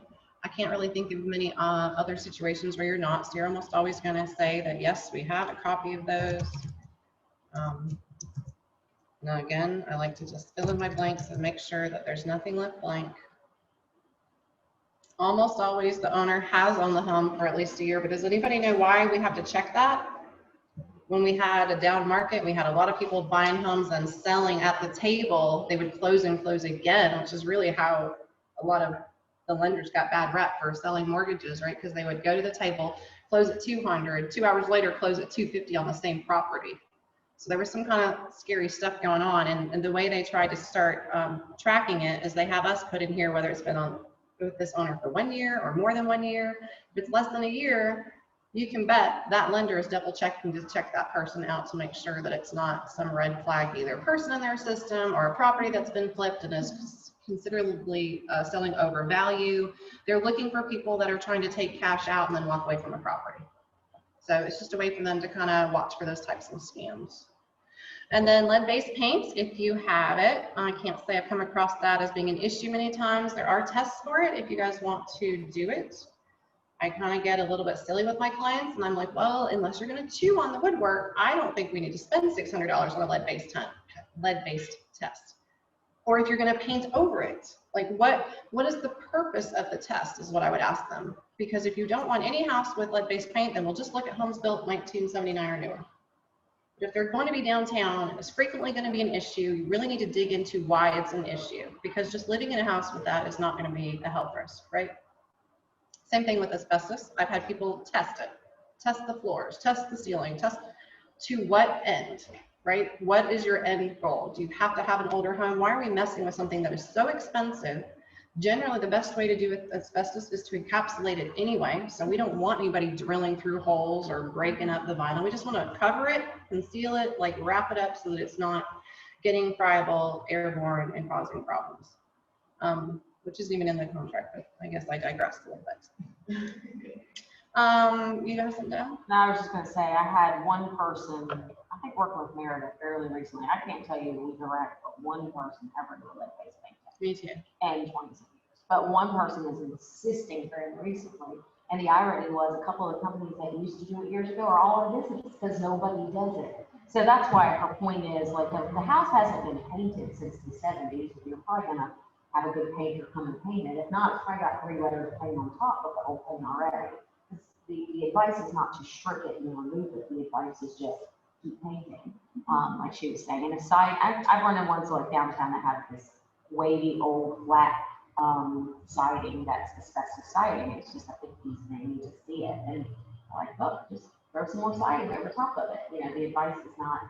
I can't really think of many other situations where you're not. So you're almost always going to say that, yes, we have a copy of those. Now again, I like to just fill in my blanks and make sure that there's nothing left blank. Almost always the owner has owned the home for at least a year, but does anybody know why we have to check that? When we had a down market, we had a lot of people buying homes and selling at the table. They would close and close again, which is really how a lot of the lenders got bad rep for selling mortgages, right? Because they would go to the table, close at 200, 2 hours later, close at 250 on the same property. So there was some kind of scary stuff going on. And the way they tried to start tracking it is they have us put in here whether it's been on with this owner for 1 year or more than 1 year. If it's less than a year, you can bet that lender is double checking to check that person out to make sure that it's not some red flag, either person in their system or a property that's been flipped and is considerably selling over value. They're looking for people that are trying to take cash out and then walk away from a property. So it's just a way for them to kind of watch for those types of scams. And then lead-based paints, if you have it, I can't say I've come across that as being an issue many times. There are tests for it if you guys want to do it. I kind of get a little bit silly with my clients and I'm like, well, unless you're going to chew on the woodwork, I don't think we need to spend $600 on a lead-based test. Or if you're going to paint over it, like what is the purpose of the test is what I would ask them. Because if you don't want any house with lead-based paint, then we'll just look at homes built 1979 or newer. But if they're going to be downtown, it's frequently going to be an issue. You really need to dig into why it's an issue, because just living in a house with that is not going to be a health risk, right? Same thing with asbestos. I've had people test it, test the floors, test the ceiling, test to what end, right? What is your end goal? Do you have to have an older home? Why are we messing with something that is so expensive? Generally, the best way to do with asbestos is to encapsulate it anyway. So we don't want anybody drilling through holes or breaking up the vinyl. We just want to cover it, conceal it, like wrap it up so that it's not getting friable, airborne, and causing problems. Which isn't even in the contract, but I guess I digressed a little bit. You got something down? No, I was just gonna say, I had one person, I think working with Meredith fairly recently. I can't tell you who's direct, but one person ever did a lead-based paint test. Me too. And 20 years. But one person is insisting very recently. And the irony was a couple of the companies that used to do it years ago are all in business because nobody does it. So that's why her point is, like, the house hasn't been painted since the 70s. You're probably gonna have a good painter come and paint it. If not, it's probably got 3 layers of paint on top of the whole thing already. The advice is not to shrink it and remove it. The advice is just keep painting, like she was saying. And aside, I've run in ones like downtown that have this wavy old flat siding that's asbestos siding. It's just, I think they need to see it. And I'm like, oh, just throw some more siding over top of it. You know, the advice is not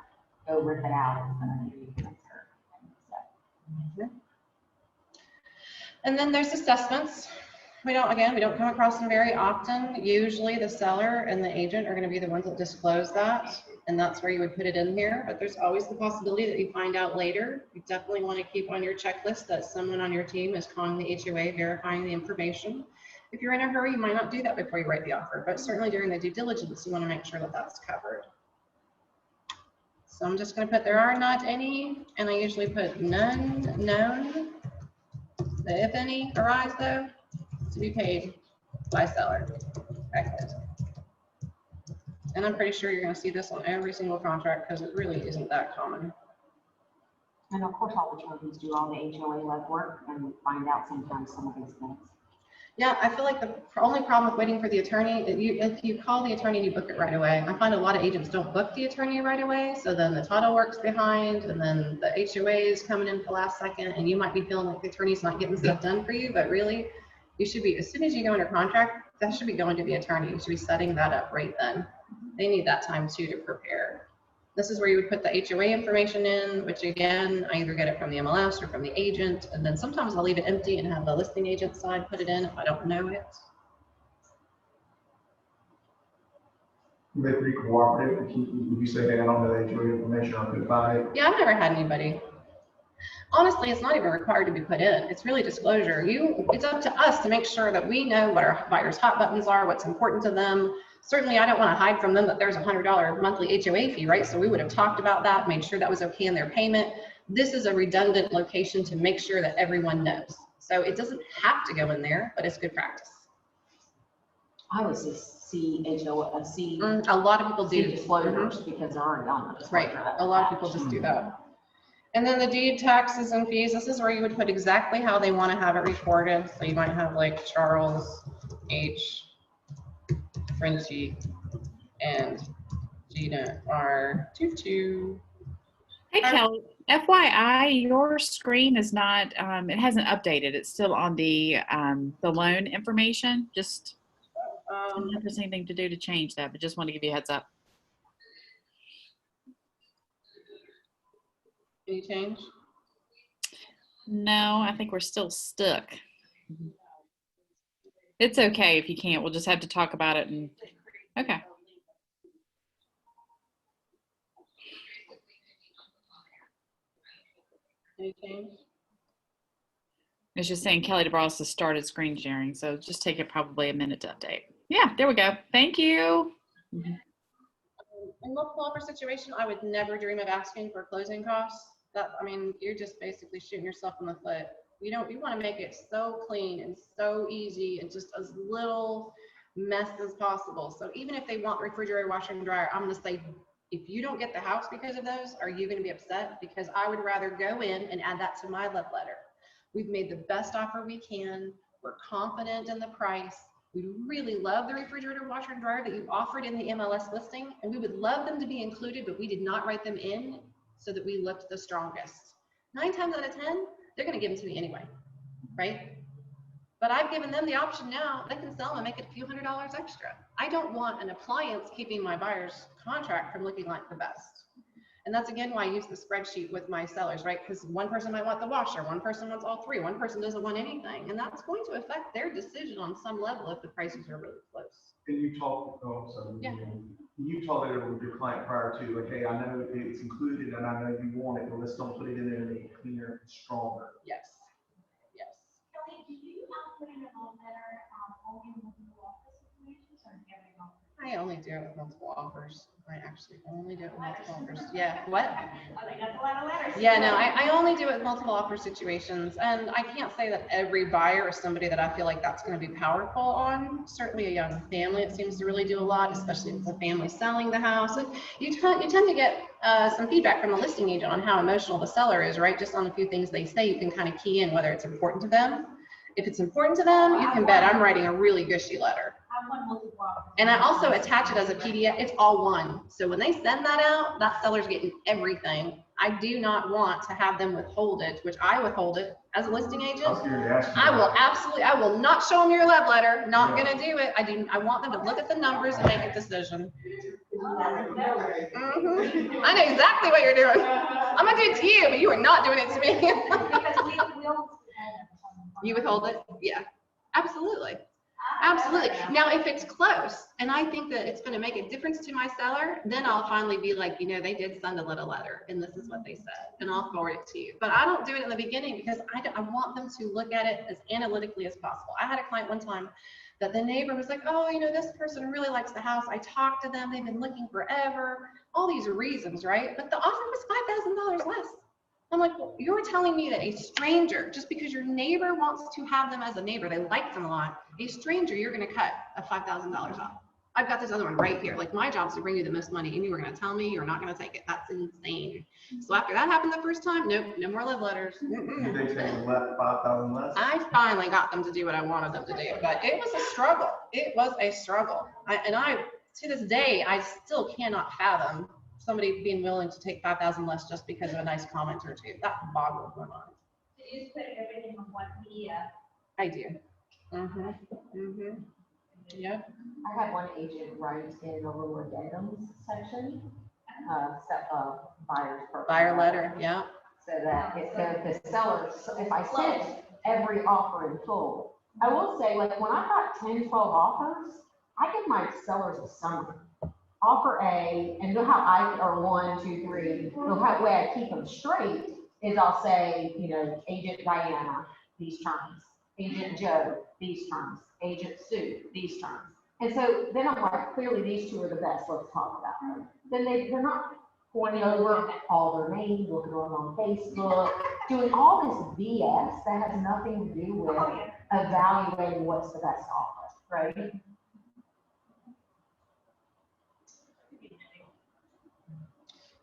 go rip it out. It's going to be cancer. So. And then there's assessments. We don't come across them very often. Usually the seller and the agent are going to be the ones that disclose that, and that's where you would put it in here. But there's always the possibility that you find out later. You definitely want to keep on your checklist that someone on your team is calling the HOA, verifying the information. If you're in a hurry, you might not do that before you write the offer, but certainly during the due diligence, you want to make sure that that's covered. So I'm just going to put there are not any, and I usually put none known. The if any arise though, to be paid by seller. Excellent. And I'm pretty sure you're going to see this on every single contract because it really isn't that common. And of course, all the attorneys do all the HOA legwork and find out sometimes some of these things. Yeah, I feel like the only problem with waiting for the attorney, if you call the attorney and you book it right away, I find a lot of agents don't book the attorney right away. So then the title work's behind and then the HOA is coming in for the last second and you might be feeling like the attorney's not getting stuff done for you, but really you should be, as soon as you go under contract, that should be going to the attorney. You should be setting that up right then. They need that time too to prepare. This is where you would put the HOA information in, which again, I either get it from the MLS or from the agent. And then sometimes I'll leave it empty and have the listing agent side put it in if I don't know it. They pretty cooperative. If you say, hey, I don't know the HOA information, I could buy it. Yeah, I've never had anybody. Honestly, it's not even required to be put in. It's really disclosure. It's up to us to make sure that we know what our buyers' hot buttons are, what's important to them. Certainly, I don't want to hide from them that there's a $100 monthly HOA fee, right? So we would have talked about that, made sure that was okay in their payment. This is a redundant location to make sure that everyone knows. So it doesn't have to go in there, but it's good practice. I was a C A lot of people do. disclosures because they're already on the Right, disclosure. a lot of people just do that. And then the deed, taxes, and fees, this is where you would put exactly how they want to have it recorded. So you might have like Charles H. Frenchie and Gina R. Tutu. Hey, Kelly, FYI, your screen is not, it hasn't updated. It's still on the loan information. Just, I don't know if there's anything to do to change that, but just want to give you a heads up. Any change? No, I think we're still stuck. It's okay if you can't. We'll just have to talk about it. And okay. Any change? It's just saying Kelly DeBross has started screen sharing, so just take it probably a minute to update. Yeah, there we go. Thank you. In multiple offer situation, I would never dream of asking for closing costs. You're just basically shooting yourself in the foot. You want to make it so clean and so easy and just as little mess as possible. So even if they want refrigerator, washer, and dryer, I'm going to say, if you don't get the house because of those, are you going to be upset? Because I would rather go in and add that to my love letter. We've made the best offer we can. We're confident in the price. We really love the refrigerator, washer, and dryer that you offered in the MLS listing, and we would love them to be included, but we did not write them in so that we looked the strongest. 9 times out of 10, they're going to give them to me anyway, right? But I've given them the option now. They can sell them and make it a few $100s extra. I don't want an appliance keeping my buyer's contract from looking like the best. And that's again why I use the spreadsheet with my sellers, right? Because one person might want the washer, one person wants all 3, one person doesn't want anything. And that's going to affect their decision on some level if the prices are really close. And you talk, Yeah. You talk it over with your client prior to, like, hey, I know it's included and I know you want it, but let's don't put it in there and make it cleaner and stronger. Yes. Yes. Kelly, do you put in a loan letter, only in multiple offer situations or in every offer? I only do it with multiple offers. I actually only do it with multiple offers. Yeah, what? I think that's a lot of letters. Yeah, no, I only do it with multiple offer situations. And I can't say that every buyer is somebody that I feel like that's going to be powerful on. Certainly a young family, it seems to really do a lot, especially if it's a family selling the house. And you tend to get some feedback from the listing agent on how emotional the seller is, right? Just on a few things they say, you can kind of key in whether it's important to them. If it's important to them, you can bet I'm writing a really gushy letter. I want multiple offers. And I also attach it as a PDF. It's all one. So when they send that out, that seller's getting everything. I do not want to have them withhold it, which I withhold it as a listing agent. I will not show them your love letter. Not going to do it. I want them to look at the numbers and make a decision. I know exactly what you're doing. I'm going to do it to you, but you are not doing it to me. Because we You withhold it? Yeah, absolutely. Absolutely. Now, if it's close and I think that it's going to make a difference to my seller, then I'll finally be like, they did send a little letter and this is what they said, and I'll forward it to you. But I don't do it in the beginning because I want them to look at it as analytically as possible. I had a client one time that the neighbor was like, oh, this person really likes the house. I talked to them. They've been looking forever. All these reasons, right? But the offer was $5,000 less. I'm like, well, you're telling me that a stranger, just because your neighbor wants to have them as a neighbor, they like them a lot, a stranger, you're going to cut a $5,000 off. I've got this other one right here. Like, my job is to bring you the most money, and you were going to tell me you're not going to take it. That's insane. So after that happened the first time, nope, no more love letters. Did they take $5,000 less? I finally got them to do what I wanted them to do, but it was a struggle. It was a struggle. To this day, I still cannot fathom somebody being willing to take $5,000 less just because of a nice comment or two. That boggles my mind. So you just put everything on one PDF. I do. Yep. I had one agent write in the little addendums section, buyer's purchase. Buyer letter, yeah. So that if the seller, if I sent every offer in full, I will say, like, when I got 10, 12 offers, I give my sellers a summary. Offer A, and know how I, or 1, 2, 3, the way I keep them straight is I'll say, Agent Diana, these terms, Agent Joe, these terms, Agent Sue, these terms. And so then I'm like, clearly these two are the best, let's talk about them. Then they're not pointing over all their names, looking them on Facebook, doing all this BS that has nothing to do with evaluating what's the best offer, right?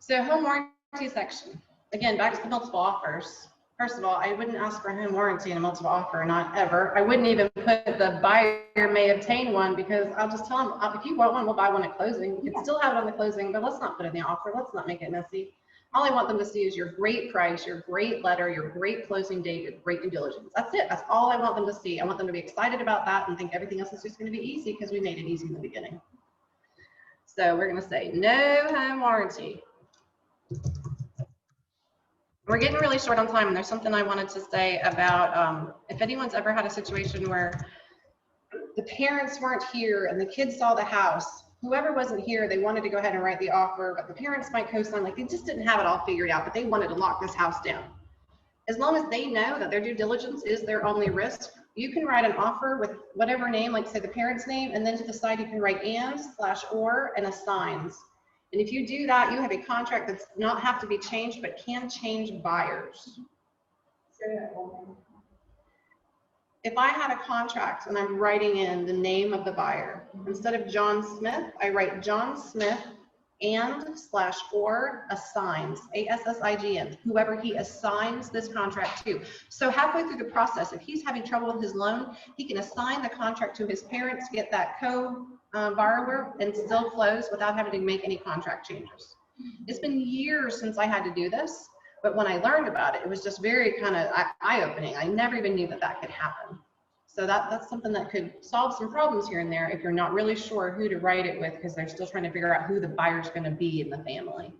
So home warranty section, again, back to the multiple offers. First of all, I wouldn't ask for home warranty in a multiple offer, not ever. I wouldn't even put the buyer may obtain one, because I'll just tell them, if you want one, we'll buy one at closing. You can still have it on the closing, but let's not put it in the offer. Let's not make it messy. All I want them to see is your great price, your great letter, your great closing date, your great due diligence. That's it. That's all I want them to see. I want them to be excited about that and think everything else is just going to be easy because we made it easy in the beginning. So we're going to say no home warranty. We're getting really short on time, and there's something I wanted to say about if anyone's ever had a situation where the parents weren't here and the kids saw the house, whoever wasn't here, they wanted to go ahead and write the offer, but the parents might co-sign, like they just didn't have it all figured out, but they wanted to lock this house down. As long as they know that their due diligence is their only risk, you can write an offer with whatever name, like say the parent's name, and then to the side you can write and/or and assigns. And if you do that, you have a contract that's not have to be changed, but can change buyers. If I had a contract and I'm writing in the name of the buyer, instead of John Smith, I write John Smith and/or assigns, ASSIGN, whoever he assigns this contract to. So halfway through the process, if he's having trouble with his loan, he can assign the contract to his parents, get that co-borrower, and still close without having to make any contract changes. It's been years since I had to do this, but when I learned about it, it was just very kind of eye-opening. I never even knew that that could happen. So that's something that could solve some problems here and there if you're not really sure who to write it with, because they're still trying to figure out who the buyer's going to be in the family.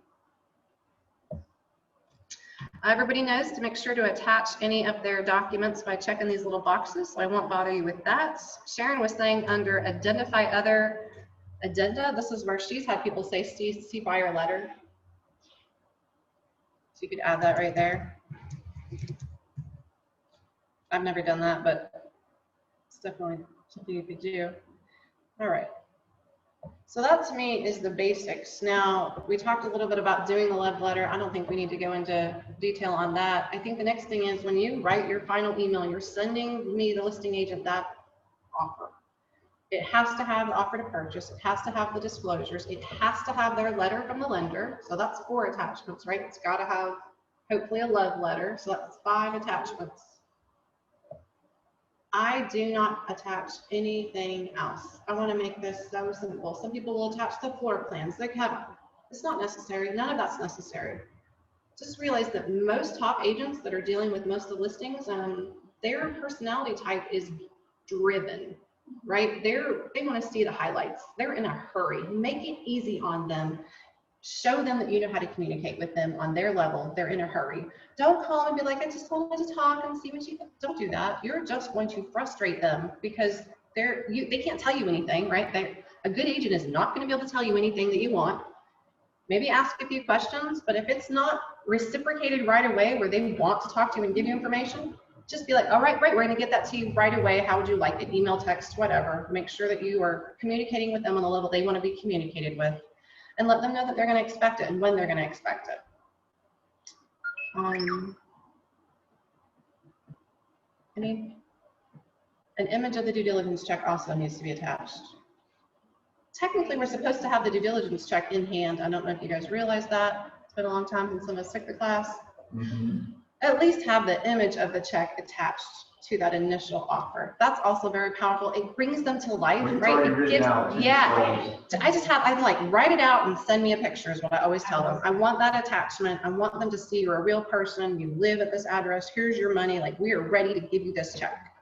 Everybody knows to make sure to attach any of their documents by checking these little boxes, so I won't bother you with that. Sharon was saying under identify other addenda, this is where she's had people say see buyer letter. So you could add that right there. I've never done that, but it's definitely something you could do. All right. So that to me is the basics. Now, we talked a little bit about doing the love letter. I don't think we need to go into detail on that. I think the next thing is when you write your final email, you're sending me, the listing agent, that offer. It has to have the offer to purchase. It has to have the disclosures. It has to have their letter from the lender. So that's 4 attachments, right? It's got to have hopefully a love letter. So that's 5 attachments. I do not attach anything else. I want to make this so simple. Some people will attach the floor plans, the cover. It's not necessary. None of that's necessary. Just realize that most top agents that are dealing with most of the listings, their personality type is driven, right? They want to see the highlights. They're in a hurry. Make it easy on them. Show them that you know how to communicate with them on their level. They're in a hurry. Don't call and be like, I just wanted to talk and see what you think. Don't do that. You're just going to frustrate them because they can't tell you anything, right? A good agent is not going to be able to tell you anything that you want. Maybe ask a few questions, but if it's not reciprocated right away where they want to talk to you and give you information, just be like, all right, great, we're going to get that to you right away. How would you like it? Email, text, whatever. Make sure that you are communicating with them on the level they want to be communicated with. And let them know that they're going to expect it and when they're going to expect it. An image of the due diligence check also needs to be attached. Technically, we're supposed to have the due diligence check in hand. I don't know if you guys realize that. It's been a long time since some of us took the class. At least have the image of the check attached to that initial offer. That's also very powerful. It brings them to life, right? It gives, yeah. I like write it out and send me a picture is what I always tell them. I want that attachment. I want them to see you're a real person. You live at this address. Here's your money. Like we are ready to give you this check.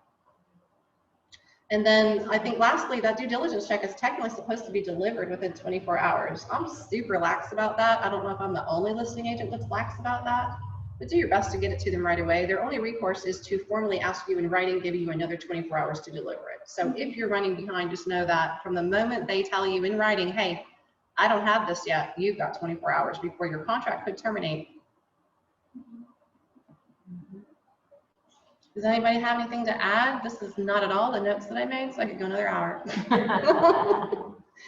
And then I think lastly, that due diligence check is technically supposed to be delivered within 24 hours. I'm super lax about that. I don't know if I'm the only listing agent that's lax about that. But do your best to get it to them right away. Their only recourse is to formally ask you in writing, give you another 24 hours to deliver it. So if you're running behind, just know that from the moment they tell you in writing, hey, I don't have this yet, you've got 24 hours before your contract could terminate. Does anybody have anything to add? This is not at all the notes that I made, so I could go another hour.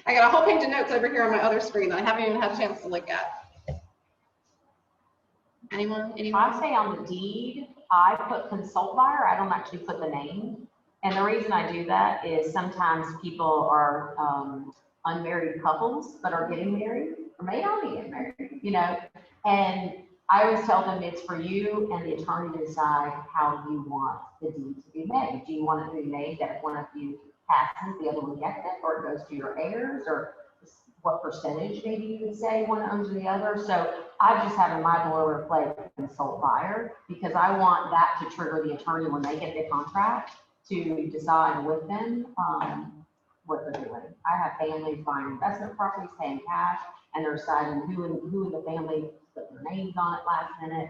I got a whole page of notes over here on my other screen that I haven't even had a chance to look at. Anyone? I say on the deed, I put consult buyer. I don't actually put the name. And the reason I do that is sometimes people are unmarried couples that are getting married or may not be getting married, you know, and I always tell them it's for you and the attorney to decide how you want the deed to be made. Do you want it to be made that if one of you passes, the other one gets it, or it goes to your heirs, or what percentage maybe you would say one owns the other? So I just have in my boilerplate the sole buyer, because I want that to trigger the attorney when they get the contract to decide with them what they're doing. I have families buying investment properties, paying cash, and they're deciding who in the family put their names on it last minute.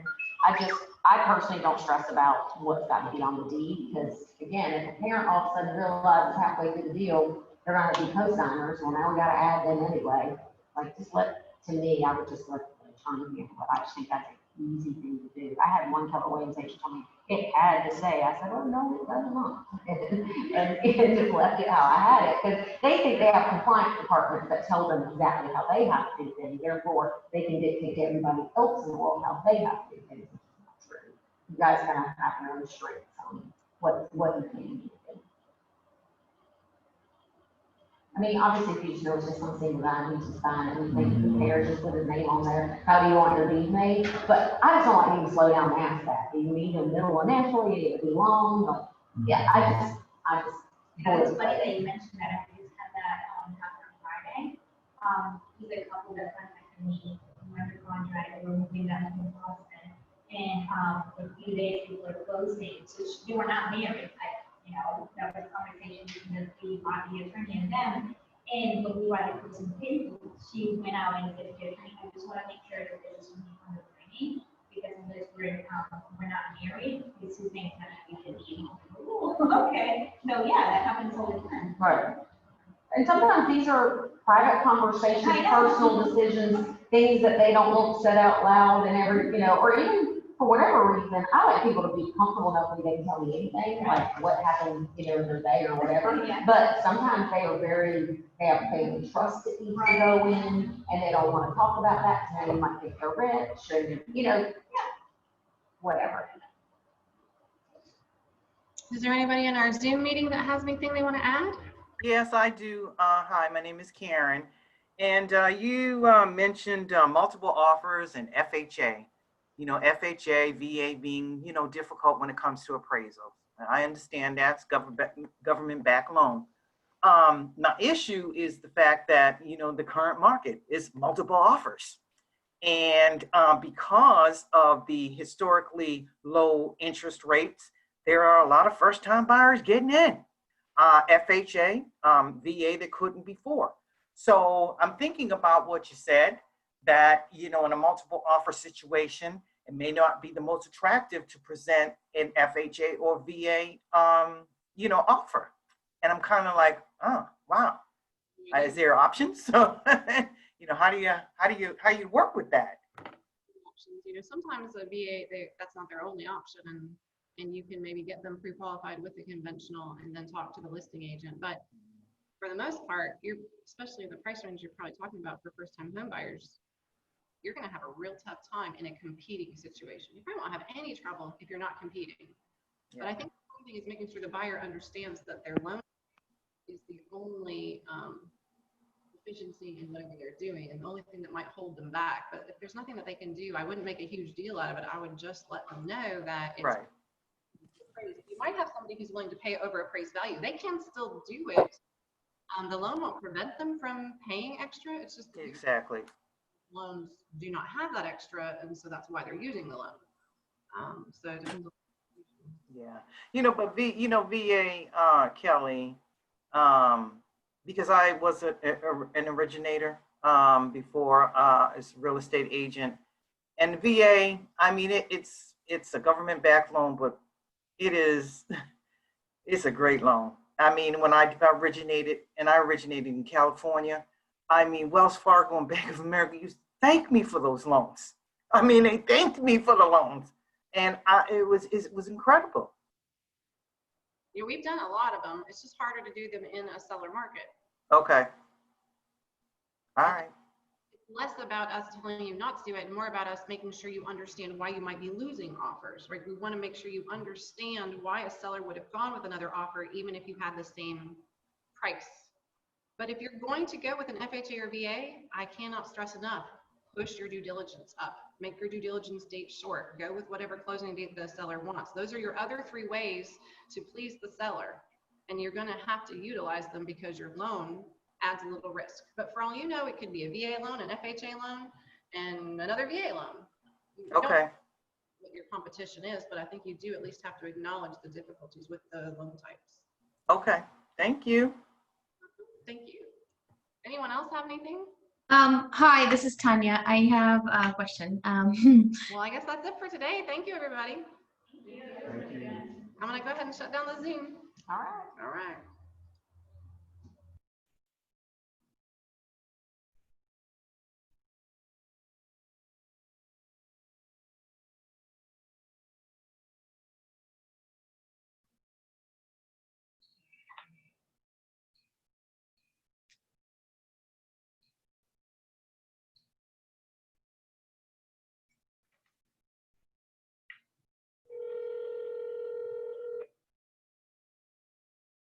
I personally don't stress about what's got to be on the deed, because again, if a parent all of a sudden realizes halfway through the deal, they're gonna be co-signers, well, now we gotta add them anyway. Like, to me, I would just let the attorney handle it. I just think that's an easy thing to do. I had one couple Williams agent tell me it had to say, I said, oh, no, it does not. and just left it how I had it, because they think they have compliance departments that tell them exactly how they have to do things. Therefore, they can dictate to everybody else in the world how they have to do things. It's not true. You guys kind of have your own restraints on what you can do. I mean, obviously, if you just notice on single line, he's just fine, and we think the pair, just put his name on there. How do you want your deed made? But I just don't like you to slow down and ask that. Do you need a middle or naturally? Do it be long? But yeah, I just. Yeah, it's funny that you mentioned that. I just had that happen on Friday. He's a couple that contacted me, under contract, and we're moving that to Boston. And a few days before closing, so they were not married. You know, that was a conversation between the attorney and them. And when we were at the closing table, she went out and said, I just want to make sure that this is from the training, because unless we're not married, this is things that we can be. Okay. So yeah, that happens all the time. Right. And sometimes these are private conversations, personal decisions, things that they don't want said out loud and or even for whatever reason, I like people to be comfortable enough when they can tell me anything, like what happened, in their day or whatever. Yeah. But sometimes they have family trust that needs to go in, and they don't want to talk about that, because they might think they're rich, and, whatever. Is there anybody in our Zoom meeting that has anything they want to add? Yes, I do. Hi, my name is Karen. And you mentioned multiple offers and FHA. FHA, VA being, difficult when it comes to appraisal. I understand that's government-backed loan. My issue is the fact that, the current market is multiple offers. And because of the historically low interest rates, there are a lot of first-time buyers getting in. FHA, VA that couldn't before. So I'm thinking about what you said, that, in a multiple offer situation, it may not be the most attractive to present an FHA or VA, offer. And I'm kind of like, oh, wow. Is there options? So, how do you work with that? Options. Sometimes a VA, that's not their only option, and you can maybe get them pre-qualified with the conventional and then talk to the listing agent. But for the most part, especially in the price range you're probably talking about for first-time home buyers, you're going to have a real tough time in a competing situation. You probably won't have any trouble if you're not competing. Yeah. But I think the one thing is making sure the buyer understands that their loan is the only efficiency in whatever they're doing, and the only thing that might hold them back. But if there's nothing that they can do, I wouldn't make a huge deal out of it. I would just let them know that it's right. You might have somebody who's willing to pay over appraised value. They can still do it. The loan won't prevent them from paying extra. It's just exactly. Loans do not have that extra, and so that's why they're using the loan. So it depends on. Yeah, but VA, Kelly, because I was an originator before as a real estate agent, and VA, I mean, it's a government-backed loan, but it's a great loan. I mean, when I originated in California, I mean, Wells Fargo and Bank of America used to thank me for those loans. I mean, they thanked me for the loans, and it was incredible. Yeah, we've done a lot of them. It's just harder to do them in a seller market. Okay. All right. It's less about us telling you not to do it and more about us making sure you understand why you might be losing offers, right? We want to make sure you understand why a seller would have gone with another offer, even if you had the same price. But if you're going to go with an FHA or VA, I cannot stress enough, push your due diligence up. Make your due diligence date short. Go with whatever closing date the seller wants. Those are your other 3 ways to please the seller. And you're going to have to utilize them because your loan adds a little risk. But for all you know, it could be a VA loan, an FHA loan, and another VA loan. You don't know Okay. what your competition is, but I think you do at least have to acknowledge the difficulties with the loan types. Okay. Thank you. Thank you. Anyone else have anything? Hi, this is Tanya. I have a question. Well, I guess that's it for today. Thank you, everybody. Thank you. I'm going to go ahead and shut down the Zoom. All right. All right.